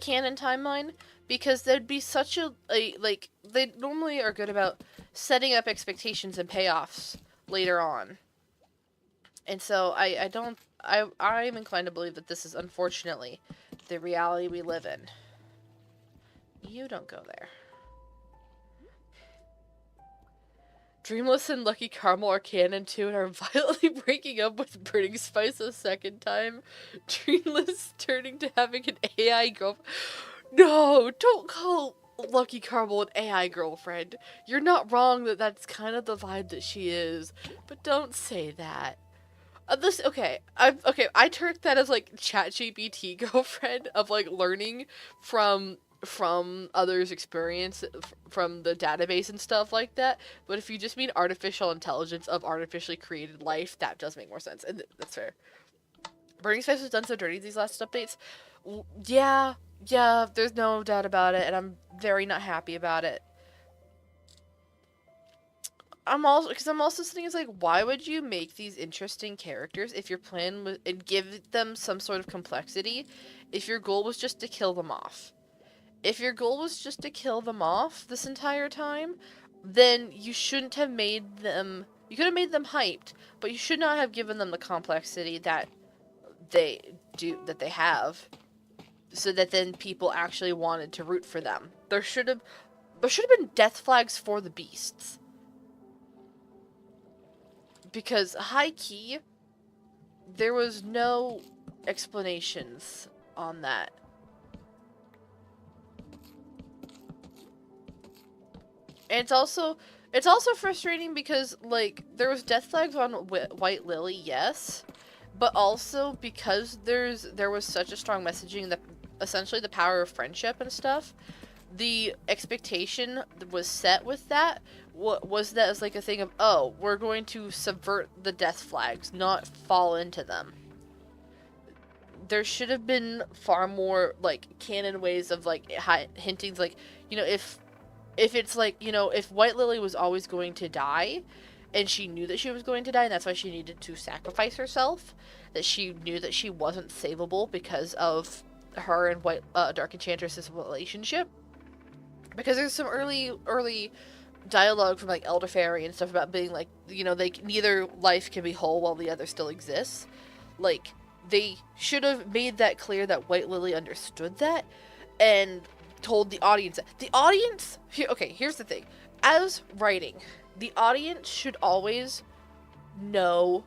[SPEAKER 1] canon timeline, because there'd be such a like, they normally are good about setting up expectations and payoffs later on. And so I'm inclined to believe that this is unfortunately the reality we live in. You don't go there. Dreamless and Lucky Caramel are canon too and are violently breaking up with Burning Spice a second time. Dreamless turning to having an AI girlfriend. No, don't call Lucky Caramel an AI girlfriend. You're not wrong that that's kind of the vibe that she is, but don't say that. I took that as like ChatGPT girlfriend of like learning from others' experience from the database and stuff like that. But if you just mean artificial intelligence of artificially created life, that does make more sense, and that's fair. Burning Spice was done so dirty these last updates. Yeah, there's no doubt about it, and I'm very not happy about it. I'm also sitting as like, why would you make these interesting characters if your plan was, and give them some sort of complexity, if your goal was just to kill them off? If your goal was just to kill them off this entire time, then you shouldn't have made them... You could have made them hyped, but you should not have given them the complexity that they have, so that then people actually wanted to root for them. There should have been death flags for the beasts. Because, high-key, there was no explanations on that. And it's also frustrating because, like, there was death flags on White Lily, yes, but also because there was such a strong messaging that essentially the power of friendship and stuff, the expectation was set with that was that as like a thing of, oh, we're going to subvert the death flags, not fall into them. There should have been far more like canon ways of like hinting, like, you know, if it's like, you know, if White Lily was always going to die, and she knew that she was going to die, and that's why she needed to sacrifice herself, that she knew that she wasn't savable because of her and Dark Enchantress's relationship. Because there's some early dialogue from like Elder Fairy and stuff about being like, you know, neither life can be whole while the other still exists. Like, they should have made that clear that White Lily understood that, and told the audience that. The audience... here's the thing. As writing, the audience should always know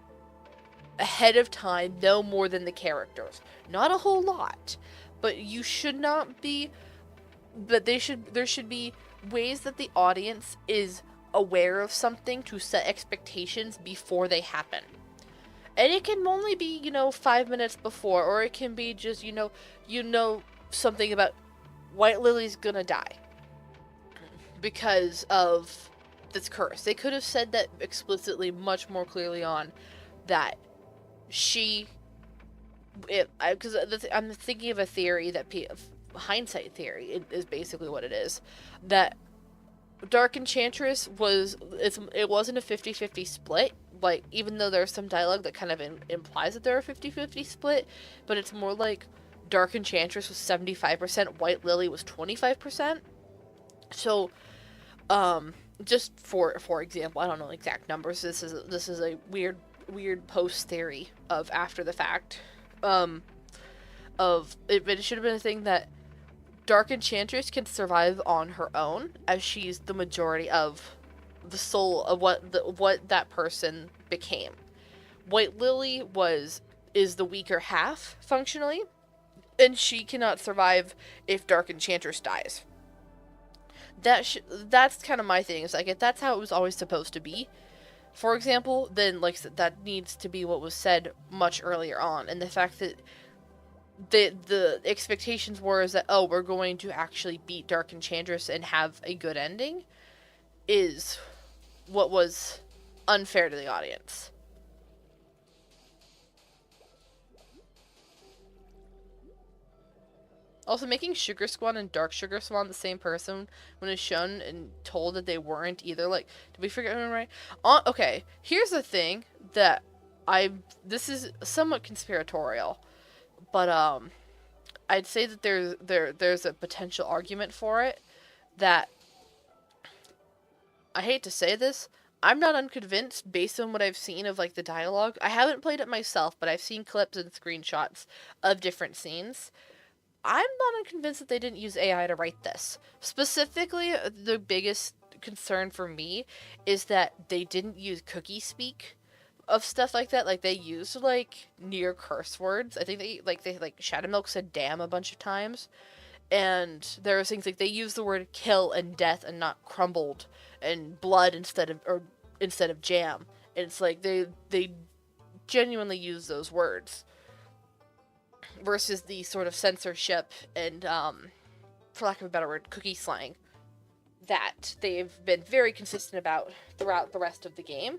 [SPEAKER 1] ahead of time, know more than the characters. Not a whole lot, but you should not be... But there should be ways that the audience is aware of something to set expectations before they happen. And it can only be, you know, 5 minutes before, or it can be just, you know something about White Lily's gonna die because of this curse. They could have said that explicitly much more clearly on, that because I'm thinking of a theory that hindsight theory is basically what it is, that Dark Enchantress it wasn't a 50-50 split, like, even though there's some dialogue that kind of implies that they're a 50-50 split, but it's more like Dark Enchantress was 75%, White Lily was 25%. So, just for example, I don't know exact numbers. This is a weird post theory of after the fact. But it should have been a thing that Dark Enchantress can survive on her own, as she's the majority of the soul of what that person became. White Lily is the weaker half, functionally, and she cannot survive if Dark Enchantress dies. That's kind of my thing. It's like, if that's how it was always supposed to be, for example, then, like, that needs to be what was said much earlier on. And the fact that the expectations were is that, oh, we're going to actually beat Dark Enchantress and have a good ending, is what was unfair to the audience. Also, making Sugar Swan and Dark Sugar Swan the same person when it's shown and told that they weren't either. Like, did we forget one right? Okay, here's the thing that this is somewhat conspiratorial, but I'd say that there's a potential argument for it that, I hate to say this, I'm not unconvinced based on what I've seen of, like, the dialogue. I haven't played it myself, but I've seen clips and screenshots of different scenes. I'm not unconvinced that they didn't use AI to write this. Specifically, the biggest concern for me is that they didn't use cookie speak of stuff like that. Like, they used, like, near curse words. I think they Shadow Milk said damn a bunch of times. And there are things like they use the word kill and death and not crumbled and blood instead of jam. And it's like they genuinely use those words versus the sort of censorship and for lack of a better word, cookie slang that they've been very consistent about throughout the rest of the game.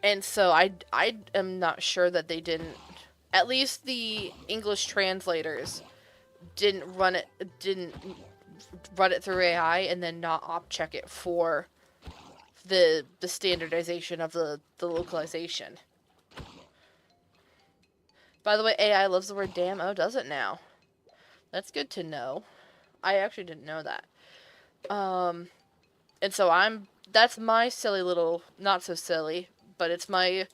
[SPEAKER 1] And so I am not sure that they didn't, at least the English translators didn't run it through AI and then not op check it for the standardization of the localization. By the way, AI loves the word damn. Oh, does it now? That's good to know. I actually didn't know that. And so that's my silly little, not so silly, but it's my,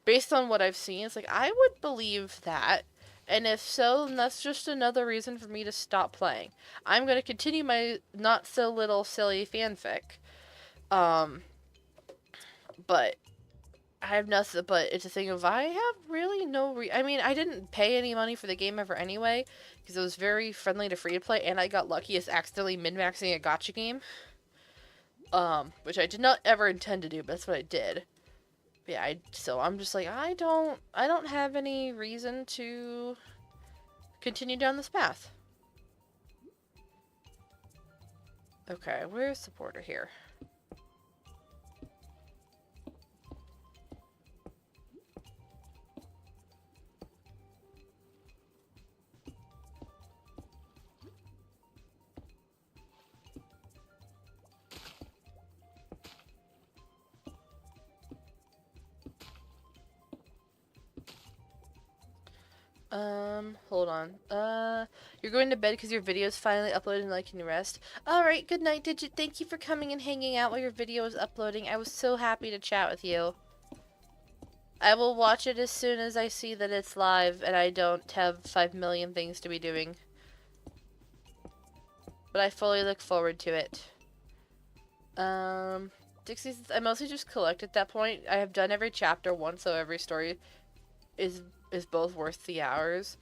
[SPEAKER 1] based on what I've seen, it's like, I would believe that. And if so, then that's just another reason for me to stop playing. I'm going to continue my not so little silly fanfic. But I have nothing, but it's a thing of, I have really no I mean, I didn't pay any money for the game ever anyway, because it was very friendly to free-to-play, and I got lucky as accidentally min-maxing a gacha game. Which I did not ever intend to do, but that's what I did. But yeah, so I'm just like, I don't have any reason to continue down this path. Okay, where's the border here? Hold on. You're going to bed because your video is finally uploaded and, like, can you rest? Alright, good night, Digit. Thank you for coming and hanging out while your video is uploading. I was so happy to chat with you. I will watch it as soon as I see that it's live and I don't have 5 million things to be doing. But I fully look forward to it. Dixie's, I mostly just collect at that point. I have done every chapter once, so every story is both worth the hours.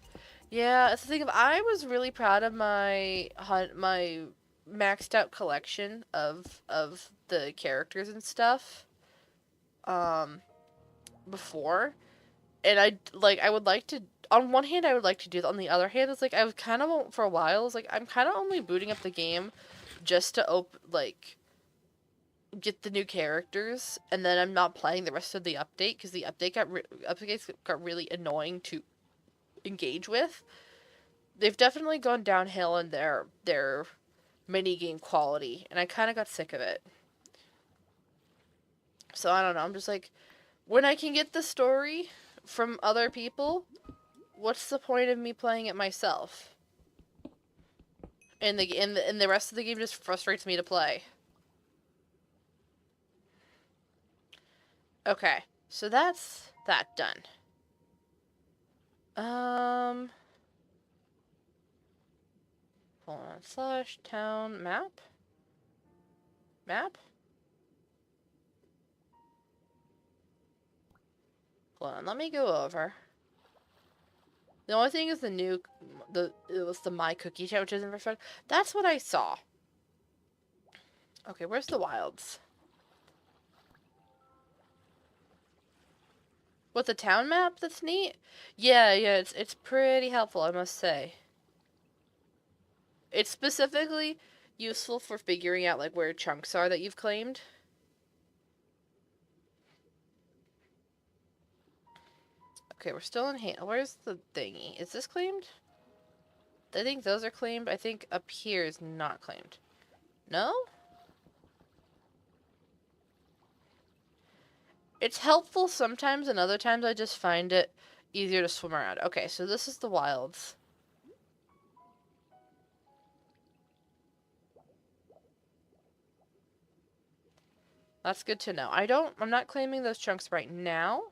[SPEAKER 1] Yeah, it's the thing of, I was really proud of my maxed out collection of the characters and stuff before, and I would like to, on one hand I would like to do that, on the other hand it's like I was kind of, for a while, I was like, I'm kind of only booting up the game just to get the new characters, and then I'm not playing the rest of the update because the updates got really annoying to engage with. They've definitely gone downhill in their mini game quality, and I kind of got sick of it. So I don't know. I'm just like, when I can get the story from other people, what's the point of me playing it myself? And the rest of the game just frustrates me to play. Okay, so that's that done. Hold on, / town map? Map? Hold Hold on, let me go over. The only thing is it was the My Cookie chat, which isn't very fun. That's what I saw. Okay, where's the wilds? With the town map, that's neat. Yeah, it's pretty helpful, I must say. It's specifically useful for figuring out like where chunks are that you've claimed. Okay, we're still in hand. Where's the thingy? Is this claimed? I think those are claimed. I think up here is not claimed. No? It's helpful sometimes, and other times I just find it easier to swim around. Okay, so this is the wilds. That's good to know. I'm not claiming those chunks right now.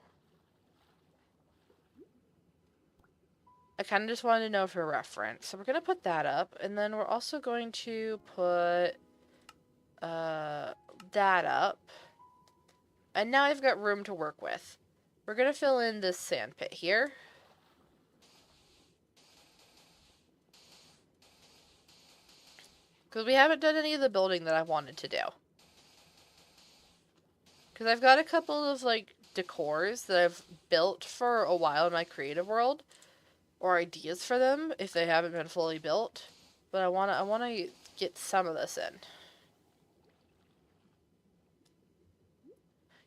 [SPEAKER 1] I kind of just wanted to know for reference. So we're going to put that up, and then we're also going to put that up. And now I've got room to work with. We're going to fill in this sand pit here. Because we haven't done any of the building that I wanted to do. Because I've got a couple of, like, decors that I've built for a while in my creative world. Or ideas for them, if they haven't been fully built. But I wanna get some of this in.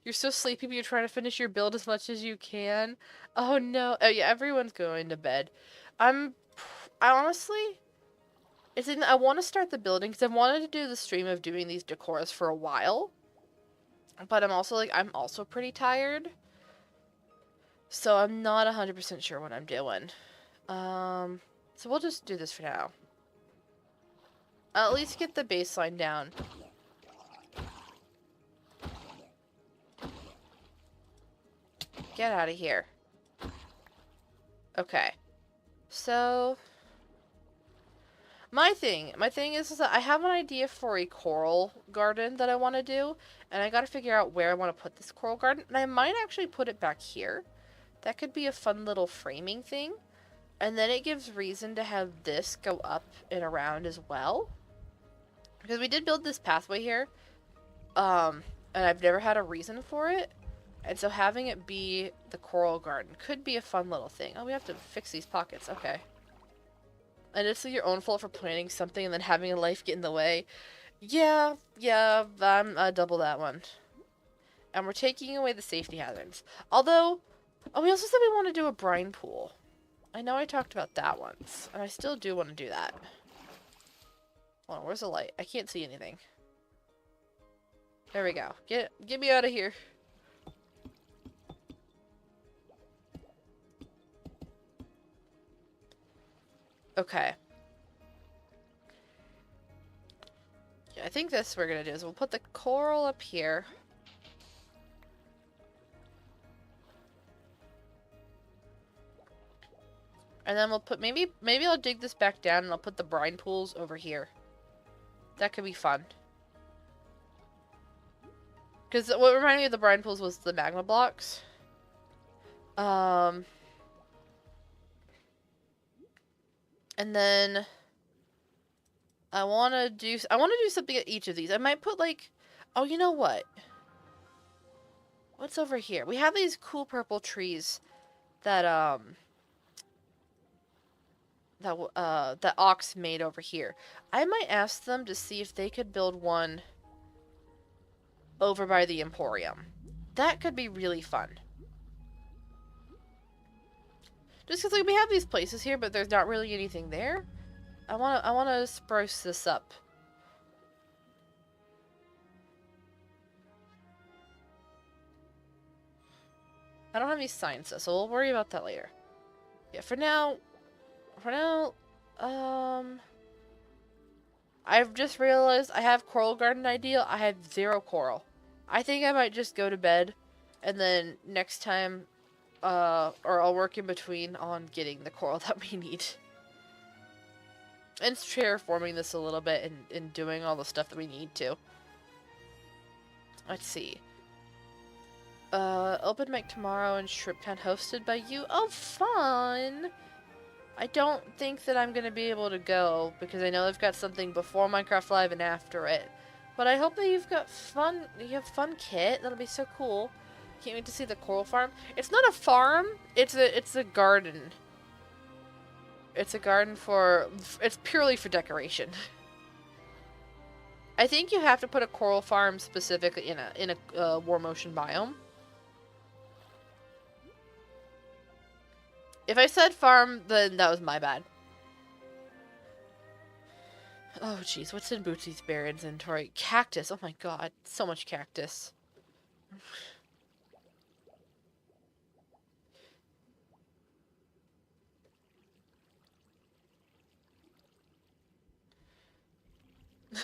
[SPEAKER 1] You're so sleepy, but you're trying to finish your build as much as you can. Oh no. Oh yeah, everyone's going to bed. I honestly... I want to start the building, because I've wanted to do the stream of doing these decors for a while. But I'm also pretty tired. So I'm not 100% sure what I'm doing. So we'll just do this for now. I'll at least get the baseline down. Get out of here. Okay. So... My thing is that I have an idea for a coral garden that I want to do, and I gotta figure out where I want to put this coral garden, and I might actually put it back here. That could be a fun little framing thing, and then it gives reason to have this go up and around as well, because we did build this pathway here, and I've never had a reason for it, and so having it be the coral garden could be a fun little thing. Oh, we have to fix these pockets, okay. And it's your own fault for planning something and then having a life get in the way. Yeah, I'm double that one. And we're taking away the safety hazards. Although, we also said we want to do a brine pool. I know I talked about that once, and I still do want to do that. Hold on, where's the light? I can't see anything. There we go. Get me out of here. Okay. Yeah, I think that's what we're gonna do is we'll put the coral up here. And then we'll put, maybe I'll dig this back down and I'll put the brine pools over here. That could be fun. Because what reminded me of the brine pools was the magma blocks. And then I want to do something at each of these. I might put like, oh, you know what? What's over here? We have these cool purple trees that that Ox made over here. I might ask them to see if they could build one over by the Emporium. That could be really fun. Just because like, we have these places here, but there's not really anything there. I wanna spruce this up. I don't have any signs though, so we'll worry about that later. Yeah, for now, I've just realized I have coral garden idea. I have 0 coral. I think I might just go to bed, and then next time, or I'll work in between on getting the coral that we need. And terraforming this a little bit and doing all the stuff that we need to. Let's see. Open mic tomorrow and Shrimp Town hosted by you. Oh, fun! I don't think that I'm gonna be able to go because I know they've got something before Minecraft Live and after it. But I hope that you have fun, Kit. That'll be so cool. Can't wait to see the coral farm. It's not a farm. It's a garden. It's a garden it's purely for decoration. I think you have to put a coral farm specifically in a war motion biome. If I said farm, then that was my bad. Oh, jeez. What's in Bootsy's Bear inventory? Cactus. Oh, my God. So much cactus.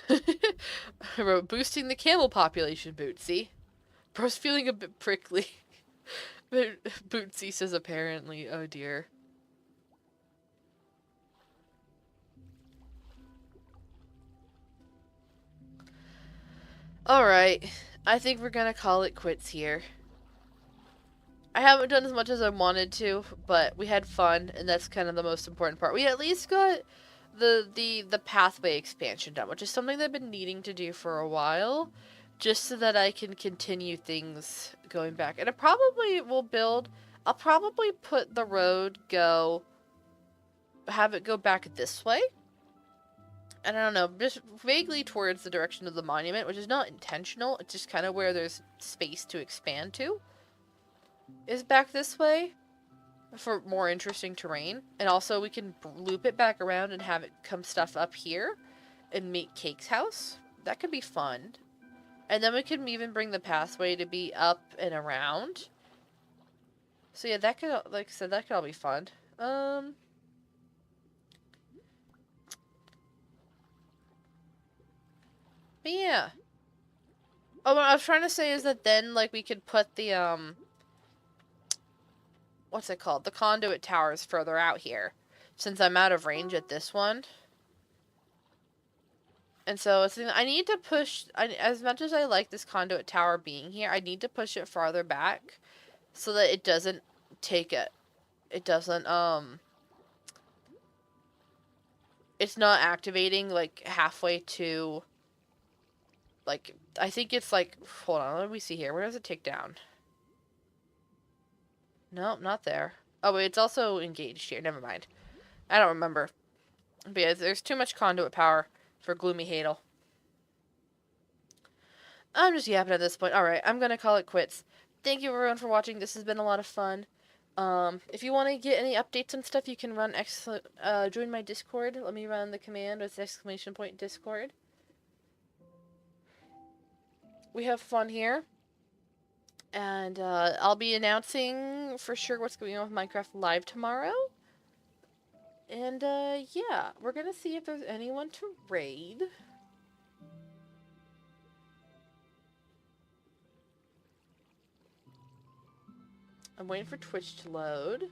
[SPEAKER 1] I wrote, boosting the camel population, Bootsy. Bro's feeling a bit prickly. But Bootsy says apparently. Oh, dear. Alright, I think we're gonna call it quits here. I haven't done as much as I wanted to, but we had fun, and that's kind of the most important part. We at least got the pathway expansion done, which is something that I've been needing to do for a while, just so that I can continue things going back. And I'll probably put the road have it go back this way. And I don't know, just vaguely towards the direction of the monument, which is not intentional. It's just kind of where there's space to expand to. Is back this way for more interesting terrain. And also we can loop it back around and have it come stuff up here and meet Cake's house. That could be fun. And then we can even bring the pathway to be up and around. So yeah, that could, like I said, that could all be fun. But yeah. Oh, what I was trying to say is that then, like, we could put the, what's it called? The conduit towers further out here. Since I'm out of range at this one. And so, I need to push, as much as I like this conduit tower being here, I need to push it farther back. So that it doesn't it's not activating, like, halfway to... Like, I think it's like, hold on, let me see here. Where does it take down? Nope, not there. Oh, wait, it's also engaged here. Never mind. I don't remember. But yeah, there's too much conduit power for Gloomy Hadel. I'm just yapping at this point. Alright, I'm gonna call it quits. Thank you everyone for watching. This has been a lot of fun. If you want to get any updates and stuff, you can join my Discord. Let me run the command with !Discord. We have fun here. And I'll be announcing for sure what's going on with Minecraft Live tomorrow. And yeah, we're going to see if there's anyone to raid. I'm waiting for Twitch to load.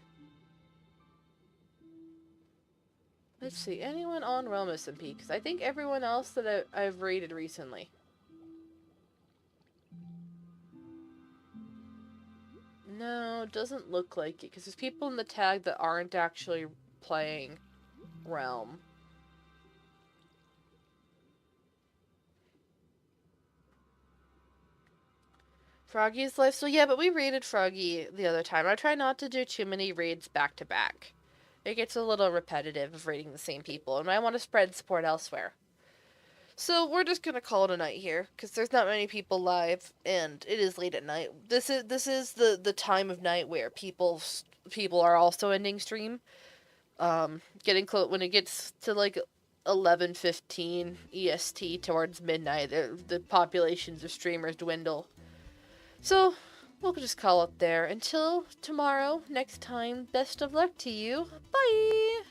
[SPEAKER 1] Let's see, anyone on Realm SMP? Because I think everyone else that I've raided recently. No, doesn't look like it, because there's people in the tag that aren't actually playing Realm. Froggy's life. So yeah, but we raided Froggy the other time. I try not to do too many raids back to back. It gets a little repetitive of raiding the same people, and I want to spread support elsewhere. So we're just gonna call it a night here, because there's not many people live, and it is late at night. This is the time of night where people are also ending stream. Getting close when it gets to like 11:15 EST towards midnight, the populations of streamers dwindle. So we'll just call it there. Until tomorrow, next time, best of luck to you. Bye!